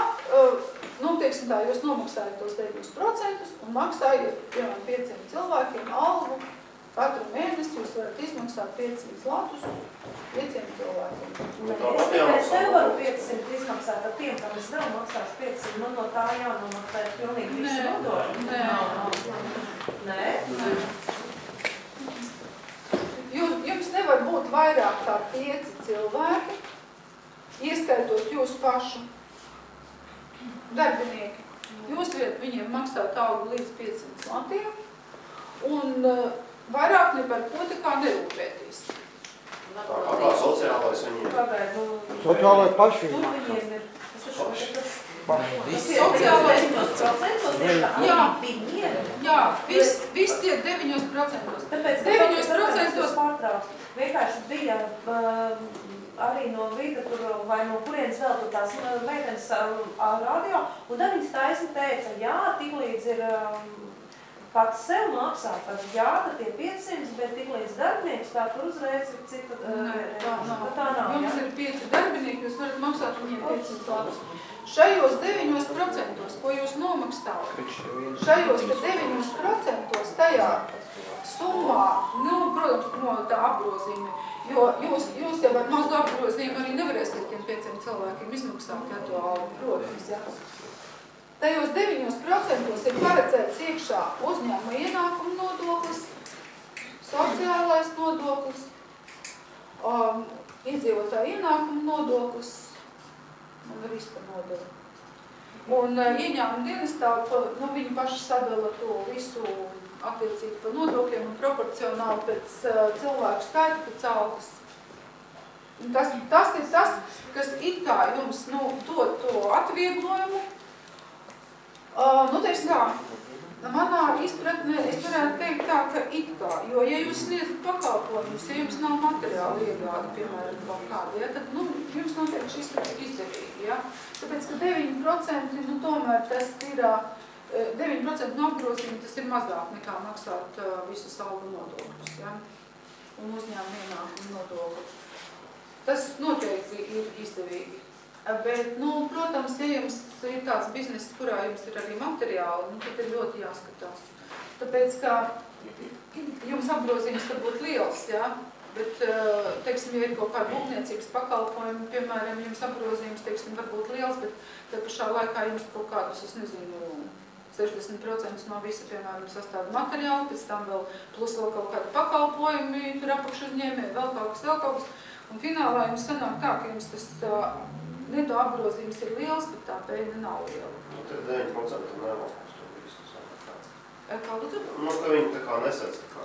S1: teiksim tā, jūs nomaksājat tos 9% un maksājat, piemēram, 5 cilvēkiem algu. Katru mēnesi jūs varat izmaksāt 500 latus 5 cilvēkiem.
S5: Es nevaru 500 izmaksāt ar tiem, kam es vēl maksāšu 500, no tā jānomaksā pilnīgi visi nodokļi. Nē?
S1: Jums nevar būt vairāk kā 5 cilvēki, ieskaitot jūsu pašu darbinieki. Jūs varat viņiem maksāt algu līdz 500 latiem, un vairāk ne par ko tā kā nerūpētīs.
S6: Kā sociālais viņiem?
S3: Sociālai paši
S5: Tur viņiem ir.
S1: Sociālais jā, viss ir 9%.
S5: Tāpēc 9% pārtrauks. Vienkārši bija arī no vida, vai no kurienes vēl tur tās meitenes radio, un tad viņas taisni teica, jā, tiklīdz ir pats sev maksā, tad jā, tad tie 500, bet tiklīdz darbinieks, tā tur uzreiz ir cita tā nav.
S1: Jums ir 5 darbinieki, jūs varat maksāt viņiem 500 latus. Šajos 9%, ko jūs nomaksājat, šajos 9% tajā summā, protams, no tā apgrozījuma, jo jūs jau ar mazu apgrozījumu arī nevarēsiet tiem 5 cilvēkiem izmaksāt to algu, protams, jā. Tajos 9% ir paredzēts iekšā uzņēmuma ienākuma nodoklis, sociālais nodoklis, iedzīvotāja ienākuma nodoklis un riska nodoklis. Un ieņēmuma dienestā, viņi paši sadala to visu attiecīgi par nodokļiem un proporcionāli pēc cilvēku skaita, pēc algas. Tas ir tas, kas it kā jums dod to atvieglojumu. Teiksim tā, manā izpratnē es varētu teikt tā, ka it kā, jo ja jūs sniedzat pakalpojumus, ja jums nav materiāli iegādi, piemēram, kaut kādi, tad jums noteikti šis ir izdevīgi, ja? Tāpēc, ka 9%, tomēr tas ir 9% no apgrozījuma, tas ir mazāk nekā maksāt visus algu nodokļus, ja? Un uzņēmuma ienākumu nodokļus. Tas noteikti ir izdevīgi. Bet, protams, ja jums ir tāds bizness, kurā jums ir arī materiāli, tad ir ļoti jāskatās. Tāpēc, ka jums apgrozījums var būt liels, ja? Bet, teiksim, ja ir kaut kāda būvniecības pakalpojumi, piemēram, jums apgrozījums, teiksim, var būt liels, bet tā pašā laikā jums kaut kādus, es nezinu, 60% no visa, piemēram, sastāda materiāli, pēc tam vēl plus vēl kaut kādi pakalpojumi, tur apakšuzņēmē, vēl kaut kas. Un finālā jums sanāk tā, ka jums tas neto apgrozījums ir liels, bet tā peļņa nav liela.
S6: Tad 9% nevalkos to visu.
S1: Kā lūdzu?
S6: Ka viņi tā kā nesadz tā kā,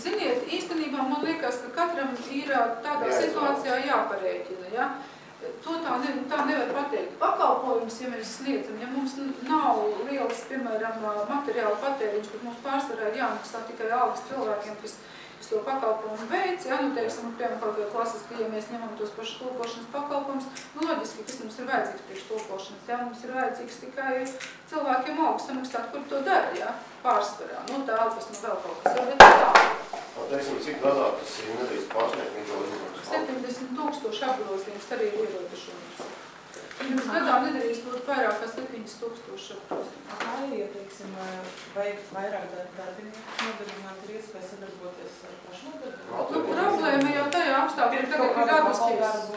S1: Ziniet, īstenībā man liekas, ka katram ir tādā situācijā jāparēķina, ja? to tā nevar pateikt. Pakalpojums, ja mēs sniedzam, ja mums nav liels, piemēram, materiāla patēriņš, bet mums pārsvarā ir jāmaksā tikai algas cilvēkiem, kas to pakalpojumu veids, ja, nu, teiksim, piemēram, kaut kā klasiski, ja mēs ņemam tos pašus tulkošanas pakalpojumus, nu, loģiski, kas mums ir vajadzīgs priekš tulkošanas, ja, mums ir vajadzīgs tikai cilvēkiem algas samaksāt, kur to dara, ja, pārsvarā, nu, tā algas nu vēl kaut kas, bet tā.
S11: Teiksim, cik gadā tas ir nedrīkst pārsniegt mikrouzņēmums?
S1: 70,000 apgrozījums arī ir ierobežojums. Jums gadā nedrīkst būt vairāk kā 7,000 apgrozījums.
S12: Kā ir, teiksim, veikt vairāk darbiniekus, nodarbināt ir iespēja sadarboties ar pašnodarbinājumu?
S1: Nu, problēma jau tajā apstākļā tagad ir radusies.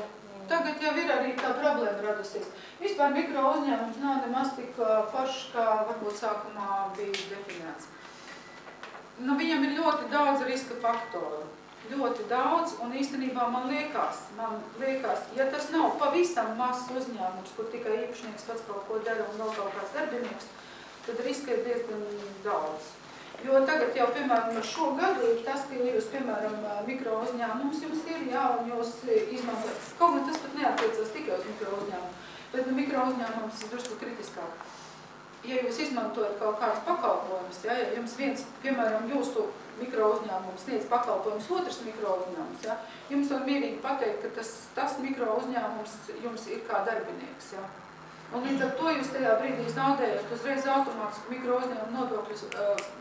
S1: Tagad jau ir arī tā problēma radusies. Vispār mikro uzņēmums nav nemaz tik foršs, kā varbūt sākumā bija definēts. Nu, viņam ir ļoti daudz riska faktoru. Ļoti daudz, un īstenībā man liekas, ja tas nav pavisam mazs uzņēmums, kur tikai īpašnieks pats kaut ko dara un vēl kaut kāds darbinieks, tad riska ir diezgan daudz. Jo tagad jau, piemēram, ar šo gadu ir tas, ka jūs, piemēram, mikro uzņēmums jums ir, jā, un jūs izmantojat. Kaut gan tas pat neatiecas tikai uz mikro uzņēmumu, bet mikro uzņēmums ir drusku kritiskāk. Ja jūs izmantojat kaut kādus pakalpojumus, ja jums viens, piemēram, jūsu mikro uzņēmums sniedz pakalpojumus, otrs mikro uzņēmums, ja, jums var mierīgi pateikt, ka tas mikro uzņēmums jums ir kā darbinieks, ja. Un līdz ar to jūs tajā brīdī zaudējat uzreiz automātiski mikro uzņēmumu nodokļus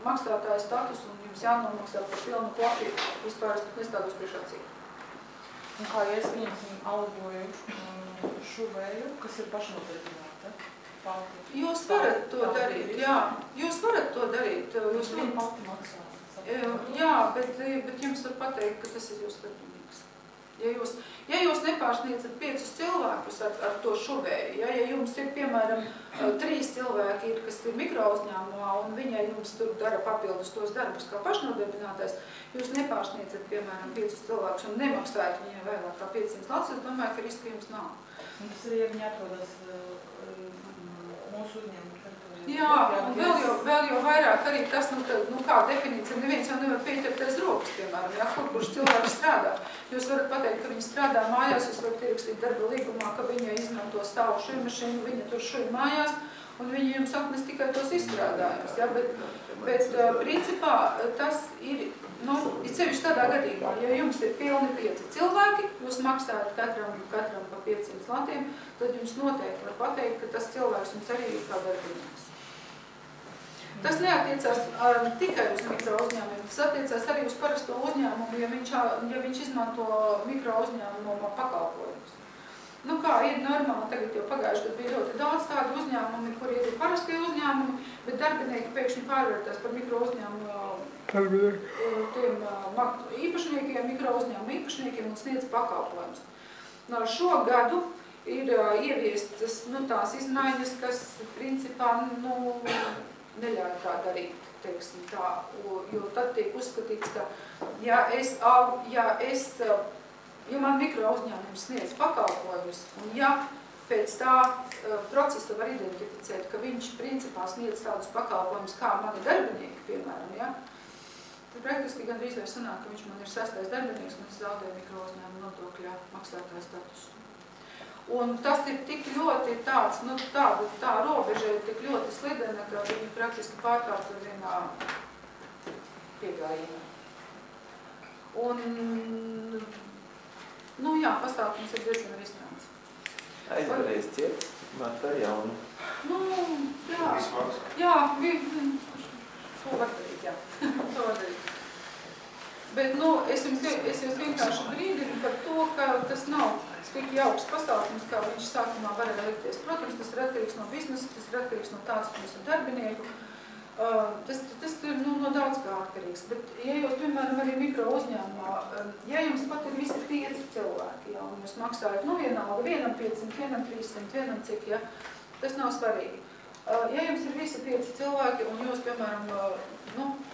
S1: maksātāju status un jums jānomaksā par pilnu kopiju, vispār es pat nestādos priekšacīgi.
S12: Un kā, ja es viņam algoju šuvēju, kas ir pašnodarbināta?
S1: Jūs varat to darīt, jā. Jūs varat to darīt. Jūs
S12: varat pati maksāt.
S1: Jā, bet jums var pateikt, ka tas ir jūsu darbinieks. Ja jūs nepārsniedzat 5 cilvēkus ar to šuvēju, ja jums ir, piemēram, 3 cilvēki, kas ir mikro uzņēmumā, un viņai jums tur dara papildus tos darbus kā pašnodarbinātais, jūs nepārsniedzat, piemēram, 5 cilvēkus un nemaksājat viņai vairāk kā 500 lats, es domāju, ka riska jums nav.
S12: Un tas arī, ja viņi atrodas mūsu uzņēmumu.
S1: Jā, un vēl jau vairāk arī tas, nu kā definīcija, neviens jau nevar pieķerties rokas, piemēram, ja, kurš cilvēks strādā. Jūs varat pateikt, ka viņi strādā mājās, jūs varat ierakstīt darba līgumā, ka viņa izmanto savu šuju mašīnu, viņa tur šuju mājās, un viņi jums atnes tikai tos izstrādājumus, ja, bet principā tas ir, nu, sevišķi tādā gadījumā, ja jums ir pilni 5 cilvēki, jūs maksājat katram pa 500 latiem, tad jums noteikti var pateikt, ka tas cilvēks jums arī ir kā darbinieks. Tas neatiecās tikai uz mikro uzņēmumiem, tas attiecās arī uz parasto uzņēmumu, ja viņš izmanto mikro uzņēmumu pakalpojumus. Nu kā, ir normāli, tagad jau pagājuši, kad bija ļoti daudz tādu uzņēmumi, kur ir parastie uzņēmumi, bet darbinieki pēkšņi pārvērtās par mikro uzņēmumu tiem īpašniekiem, mikro uzņēmumu īpašniekiem un sniedz pakalpojumus. No šo gadu ir ieviestas tās izmaiņas, kas principā, neļauj tā darīt, teiksim tā, jo tad tiek uzskatīts, ka ja man mikro uzņēmums sniedz pakalpojumus, un ja pēc tā procesa var identificēt, ka viņš principā sniedz tādus pakalpojumus kā mani darbinieki, piemēram, ja, tad praktiski gandrīz vai sanāk, ka viņš man ir 6. darbinieks, un es zaudēju mikro uzņēmumu nodokļa maksātāju statusu. Un tas ir tik ļoti tāds, tā robeža ir tik ļoti slidena, ka viņi praktiski pārkārt ar vienā piegājienā. Un, jā, pasākums ir diezgan risināts.
S4: Aizvarēs ciet, Marta ar jaunu.
S1: Jā, to var darīt, jā. To var darīt. Bet, es jūs vienkārši brīdinu par to, ka tas nav tik jauks pasākums, kā viņš sākumā varēja likties. Protams, tas ir atkarīgs no biznesa, tas ir atkarīgs no tāds, ka mums ir darbinieku. Tas ir no daudz kā atkarīgs. Bet, ja jūs, piemēram, arī mikro uzņēmumā, ja jums pat ir visi 5 cilvēki, ja, un jūs maksājat, vienalga, vienam 500, vienam 300, vienam cik, ja, tas nav svarīgi. Ja jums ir visi 5 cilvēki, un jūs, piemēram,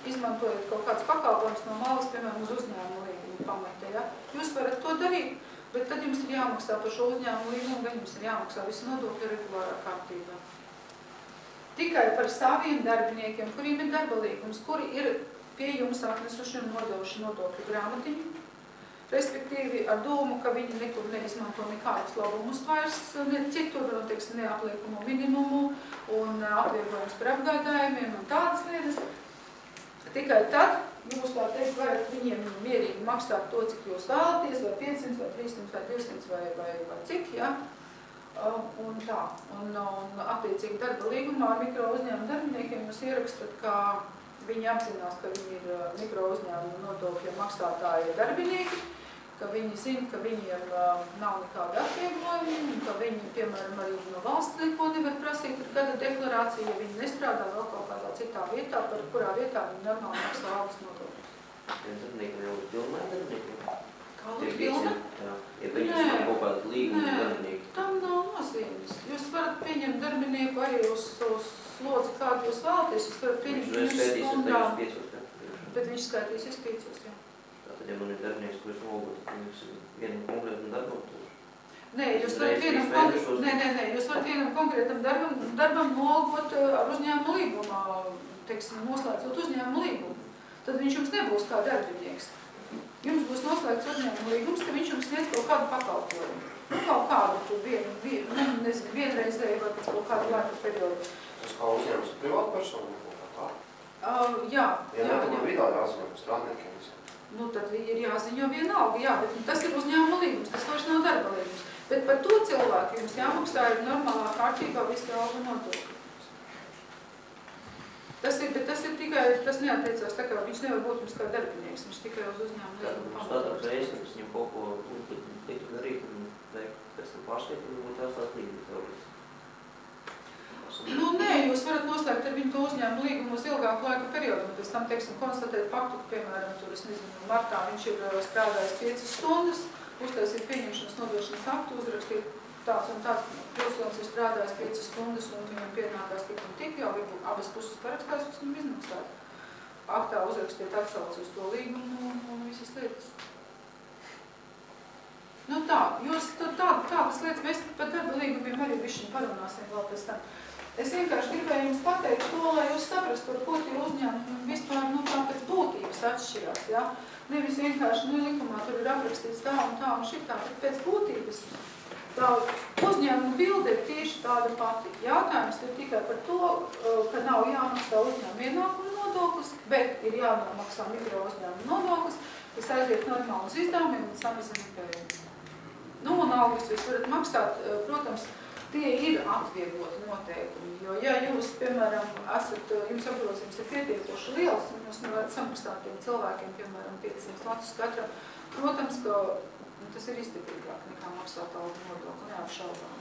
S1: izmantojat kaut kāds pakalpojums no malas, piemēram, uz uzņēmumu līgumu pamatē, ja, jūs varat to darīt, bet tad jums ir jāmaksā par šo uzņēmumu līgumu, gan jums ir jāmaksā visu nodokļu regulārā kārtībā. Tikai par saviem darbiniekiem, kuriem ir darba līgums, kuri ir pie jums atnesuši un nodevuši nodokļu grāmatiņu, respektīvi ar domu, ka viņi nekur neizmanto nekādus labumus vairs, ne citur, teiksim, neapliekumu minimumu un atlietojums par apgādājumiem un tādas lietas. Tikai tad jūs, tā teikt, varat viņiem mierīgi maksāt to, cik jūs vēlaties, vai 500, vai 300, vai 200, vai cik, ja? Un tā. Un attiecīgi darba līgumā ar mikro uzņēmumu darbiniekiem jūs ierakstat, ka viņi apzinās, ka viņi ir mikro uzņēmumu nodokļu maksātāji darbinieki, ka viņi zina, ka viņiem nav nekāda atvieglojumi, un ka viņi, piemēram, arī no valsts neko nevar prasīt ar gada deklarāciju, ja viņi nestrādā vēl kaut kādā citā vietā, par kurā vietā viņi normāli maksā augstus nodokļus.
S10: Darbinieki jau ir pilnai darbinieki?
S1: Kāda pilna?
S10: Jā, ja pieņemsim kaut kādu līgumu darbinieki.
S1: Tam nav nozīmes. Jūs varat pieņemt darbinieku arī uz slodzi, kādu jūs vēlaties. Jūs varat pieņemt viņus stundām. Bet viņš skaitīsies 5, jā.
S10: Tātad, ja man ir darbinieks, kurš nogot, tad jūs vienam konkrētam darbam tur?
S1: Nē, jūs varat vienam konkrētam darbam nolgot ar uzņēmumu līgumā, teiksim, noslēdzot uzņēmumu līgumu. Tad viņš jums nebūs kā darbinieks. Jums būs noslēgts uzņēmumu līgums, ka viņš jums sniedz kaut kādu pakalpojumu. Nu, kaut kādu tur vienreizēju vai pēc kaut kādu laika periodu.
S11: Tas kā uzņēmums ir privāta persona?
S1: Jā.
S11: Ja netamā vidā jāziņo par strādniekiem visiem.
S1: Nu, tad ir jāziņo vienalga, jā, bet tas ir uzņēmuma līgums, tas vairs nav darba līgums. Bet par to cilvēku jums jāmaksā ir normālā kārtībā visi algu nodokļi. Tas ir tikai, tas neattiecās tā kā viņš nevar būt jums kā darbinieks, viņš tikai uz uzņēmumu līgumu pamatos.
S10: Tātad reizes, kas viņam kaut ko tiktu darīt un pēc tam pārskatīt, un būtu jāstāt līgumu teorijas.
S1: Nu, nē, jūs varat noslēgt ar viņu to uzņēmumu līgumu uz ilgāku laika periodu, un pēc tam, teiksim, konstatēt faktu, ka, piemēram, tur, es nezinu, martā viņš ir strādājis 5 stundas, uztaisīt pieņemšanas nodošanas aktu, uzrakstīt tāds un tāds pilsonis ir strādājis 5 stundas, un viņam pienākās tik un tik, jau abas puses parakstās, kas viņam izmaksāt. Aktā uzrakstīt atsauci uz to līgumu un visas lietas. Nu tā, jūs tādas lietas, mēs par darba līgumiem arī bišķiņ parunāsim vēl pēc tam. Es vienkārši gribēju jums pateikt to, lai jūs saprastu, par ko tie uzņēmumi vispār, nu, tā pēc būtības atšķirās, ja? Nevis vienkārši, nu, likumā tur ir aprakstīts tā un šitā, bet pēc būtības tā uzņēmuma bilde ir tieši tāda pati. Jātājums ir tikai par to, ka nav jāmaksā uzņēmuma ienākuma nodoklis, bet ir jānomaksā mikro uzņēmuma nodoklis, kas aiziet normāli uz izdevumiem un samazina pēļņu. Nu, un algas jūs varat maksāt, protams, tie ir atviegloti noteikumi, jo, ja jūs, piemēram, jums apgrozījums ir pietiekoši liels, un jūs nevarat samaksāt tiem cilvēkiem, piemēram, 500 latus katram, protams, ka tas ir izdevīgāk nekā maksāt algu nodokli, neapšaubām.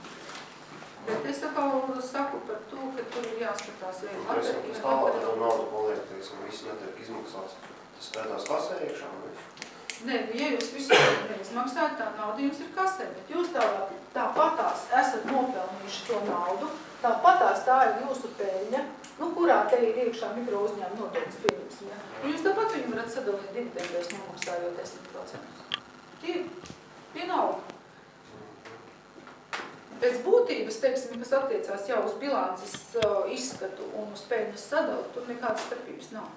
S1: Bet es saku par to, ka tur ir jāskatās vēl
S11: atkarīgi. Tas tālāk tam naudu paliek, teiksim, visi netiek izmaksāts. Tas skaitās kasē iekšā, vai?
S1: Nē, ja jūs visu neizmaksājat, tā nauda jums ir kasē, bet jūs tāpatās esat nopelnījuši to naudu, tāpatās tā ir jūsu peļņa, nu, kurā te ir iekšā mikro uzņēmuma nodoklis pieņemsim, ja? Un jūs tāpat viņu varat sadalīt dividendēs, nomaksājot 10%. Tie vienalga. Pēc būtības, teiksim, kas attiecās jau uz bilances izskatu un uz peļņas sadalu, tur nekādas starpības nav.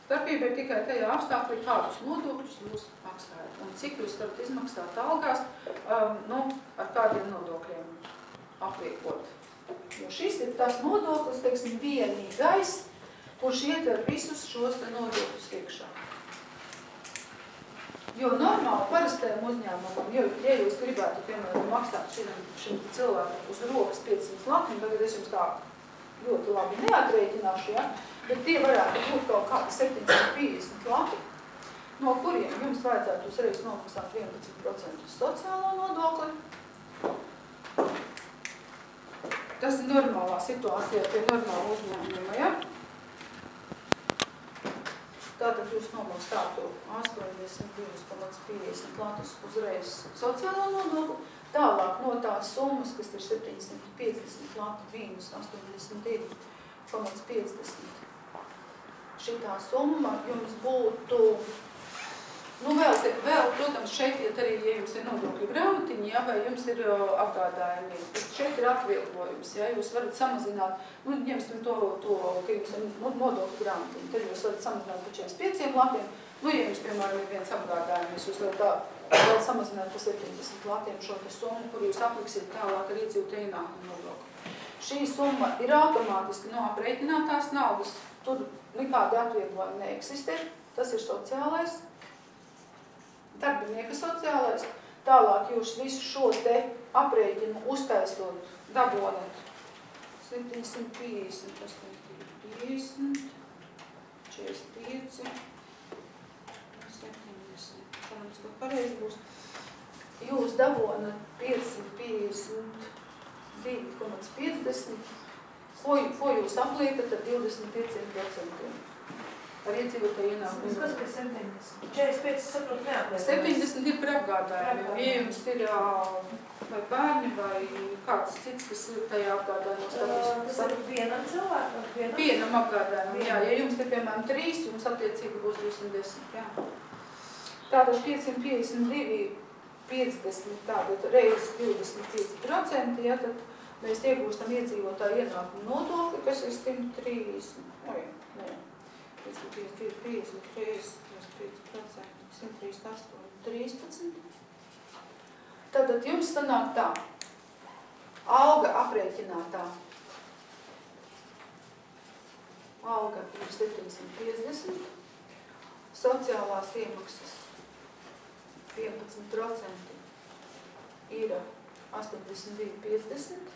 S1: Starpība ir tikai tajā apstākļā, kādus nodokļus jūs maksājat un cik jūs varat izmaksāt algās, nu, ar kādiem nodokļiem apliekot. Jo šis ir tas nodoklis, teiksim, vienīgais, kurš ietver visus šos nodokļus iekšā. Jo normāli parastajam uzņēmumam, ja jūs gribētu, piemēram, maksāt šim cilvēkam uz rokas 500 lati, tagad es jums tā ļoti labi neatrēķināšu, ja? Bet tie varētu būt kaut kādi 750 lati, no kuriem jums vajadzētu uzreiz nomaksāt 11% sociālo nodokli. Tas ir normālā situācijā pie normāla uzņēmuma, ja? Tātad jūs nomaksātu 82,50 latus uzreiz sociālo nodokli, tālāk no tās summas, kas ir 750 lati mīnus 82,50. Šitā summa jums būtu, nu vēl, protams, šeit iet arī, ja jums ir nodokļu grāmatiņi, ja, vai jums ir apgādājumi, šeit ir atvieglojums, ja, jūs varat samazināt, nu, ņemsim to ka jums ir nodokļu grāmatiņi, tad jūs varat samazināt par 45 latiem, Nu, ja jums, piemēram, ir viens apgādājums, jūs vēl samazināt pa 70 latiem šo te summu, kur jūs apliksiet tālāk ar iedzīvotāju ienākumu nodokli. Šī summa ir automātiski no aprēķinātās naudas, tur nekādi atvieglojumi neeksistē, tas ir sociālais, darbinieka sociālais. Tālāk jūs visu šo te aprēķinu uztaisot, dabonat 750, 850, 45, 70, cerams, ka pareizi būs. Jūs dabonat 552,50, ko jūs apliekat ar 25%. Ar iedzīvotāju ienākumu.
S5: Tas kas 70? 45 saprot neapliek.
S1: 70 ir par apgādājumiem. Ja jums ir vai bērni vai kāds cits, kas ir tajā apgādājumā status.
S5: Tas ir vienam cilvēkam?
S1: Vienam apgādājumam, jā. Ja jums ir, piemēram, 3, jums attiecīgi būs 210, jā. Tātad 552, 50, tātad reizes 25%, ja, tad mēs iegūstam iedzīvotāju ienākumu nodokli, kas ir 130, 13. Tātad jums sanāk tā, alga aprēķinātā, alga ir 750, sociālās iemaksas 11% ir 82,50,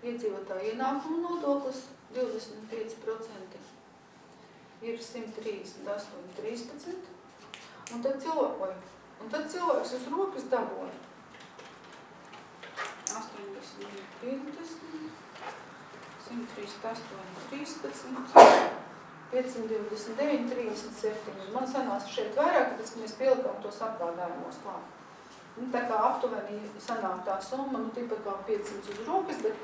S1: iedzīvotāju ienākumu nodoklis 25%. Ir 138,13, un tad cilvēks uz rokas dabūja 80,50, 138,13, 529,37. Man sanāca šeit vairāk, tāpēc, ka mēs pielikām tos atgādājumos klāt. Tā kā aptuveni sanāk tā summa, nu tipa kā 500 uz rokas, bet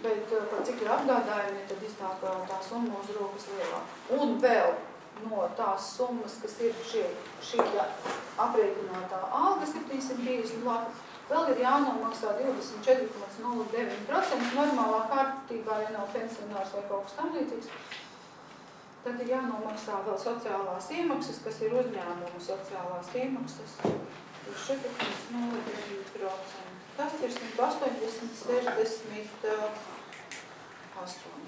S1: par cik ir apgādājumi, tad iznāk tā summa uz rokas lielāk. Un vēl no tās summas, kas ir šī aprēķinātā alga 750 lati, vēl ir jānomaksā 24,09%, normālā kārtībā, ja nav pensionārs vai kaut kas tam līdzīgs. Tad ir jānomaksā vēl sociālās iemaksas, kas ir uzņēmuma sociālās iemaksas, 4,09%. Tas ir 180,68.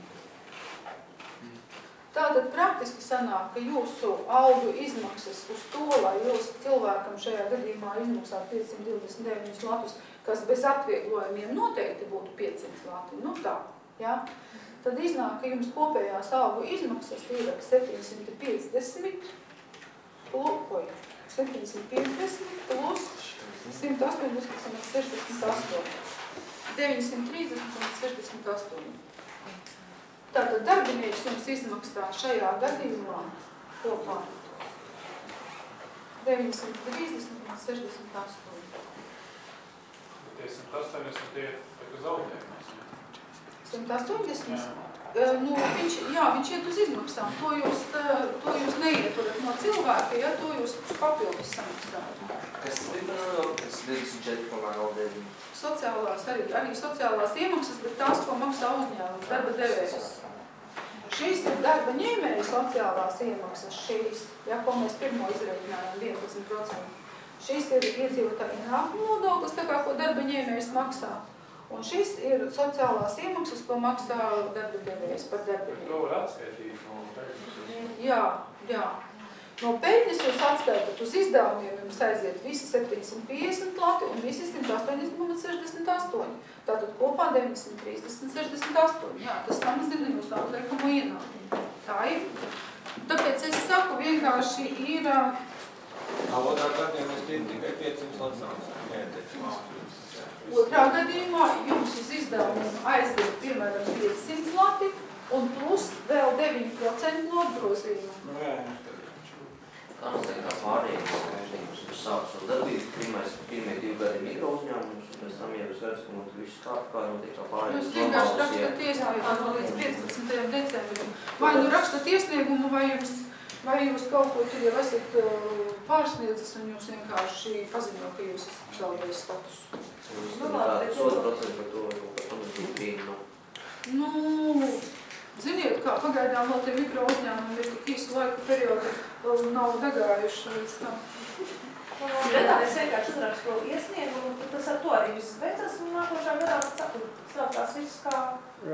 S1: Tātad praktiski sanāk, ka jūsu algu izmaksas uz to, lai jūs cilvēkam šajā gadījumā izmaksāt 529 latus, kas bez atvieglojumiem noteikti būtu 500 lati, nu tā, jā. Tad iznāk, ka jums kopējās algu izmaksas ir 750 plus 180,68, 930,68. Tātad darbinieks jums izmaksā šajā gadījumā kopā 930,68.
S9: Tie 180 tie ir zaudējums.
S1: 180? Nu, viņš iet uz izmaksām. To jūs neieturat no cilvēka, ja to jūs papildus samaksājat.
S10: Kas ir 24,09?
S1: Sociālās, arī sociālās iemaksas, bet tās, ko maksā uzņēmums, darba devējs. Šīs ir darba ņēmēja sociālās iemaksas, šīs, ja, ko mēs pirmo izreikinājām 11%. Šīs ir iedzīvotāju ienākumu nodoklis, tā kā, ko darba ņēmējs maksā. Un šis ir sociālās iemaksas, ko maksā darba devējs par darbinieku.
S9: To var atskaitīt no peļņas?
S1: Jā. No peļņas jūs atskaitat uz izdevumiem, jums aiziet visi 750 lati un visi 180,68. Tātad kopā 930,68. Jā, tas samazina jūsu atliekamo ienākumu. Tā ir. Tāpēc es saku, vienkārši ir...
S13: Otrā gadījumā mēs tikai 500 lati samaksājam.
S1: Otrā gadījumā jums uz izdevumiem aiziet, piemēram, 500 lati un plus vēl 9% nodrozījumu.
S10: Kā notiek kā pārējais gadījums, kas sāks un darbības, pirmie 2 gadi mikro uzņēmums, un pēc tam jau uz redz, ka mums viss kā notiek kā pārējais.
S1: Jūs vienkārši rakstat iesniegumu līdz 15. decembrim. Vai nu rakstat iesniegumu, vai jūs kaut ko tur jau esat pārsniedzis, un jūs vienkārši paziņo, ka jūs esat zaudējis statusu.
S10: Soda procents par to, par to mēs pieņemam.
S1: Nu, ziniet, kā pagaidām vēl tie mikro uzņēmumi ir tik īsu laiku periodu, vēl nav degājuši līdz tam.
S5: Gadā es vienkārši uzrakstu iesniegumu, tad tas ar to arī viss beidzas, un nākošā gadā strādās viss kā...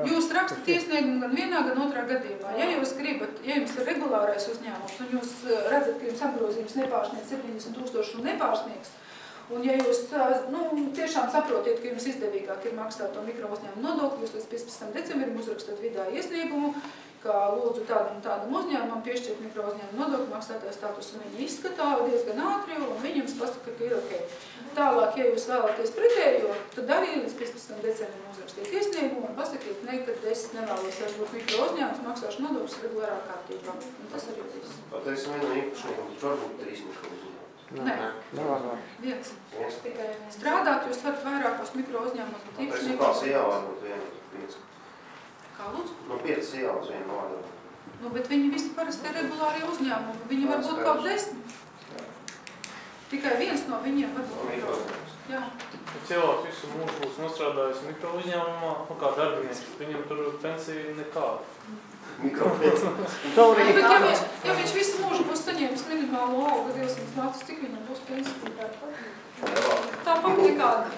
S1: Jūs rakstat iesniegumu gan vienā, gan otrā gadījumā. Ja jūs gribat, ja jums ir regulārais uzņēmums, un jūs redzat, ka jums apgrozījums nepārsniedz 70,000 un nepārsniegs, un ja jūs tiešām saprotiet, ka jums izdevīgāk ir maksāt to mikro uzņēmumu nodokli, jūs līdz 15. decembrim uzrakstat vidā iesniegumu, kā lūdzu tādam un tādam uzņēmumam piešķirt mikro uzņēmumu nodokli maksātāju statusu. Viņi izskatā diezgan ātri, un viņi jums pasaka, ka ir ok. Tālāk, ja jūs vēlaties pretējo, tad arī līdz 15. decembrim uzrakstīt iesniegumu un pasakiet, ne, ka es nevēlos būt mikro uzņēmums, maksāšu nodokļus regulārā kārtībā. Un tas arī viss.
S11: Tad es vienu īpašnieku, taču varbūt 3 mikro uzņēmumus.
S1: Nē. Viens. Strādāt jūs varat vairākos mikro uzņēmumus, bet īpašnieku...
S11: Tās jāvārbūt vienu.
S1: Kā lūdzu?
S11: No 5 ielas vienu vārdu.
S1: Bet viņi visi parasti ir regulārie uzņēmumi. Viņi var būt kaut 10. Tikai viens no viņiem var būt mikro uzņēmums. Jā.
S7: Cilvēks visu mūžu būs nostrādājis mikro uzņēmumā, kā darbinieks. Viņam tur pensija nekāda.
S11: Mikro pensija.
S1: Ja viņš visu mūžu būs saņēmis minimālo algu 200 matus, cik viņam būs pensija? Tāpat nekāda.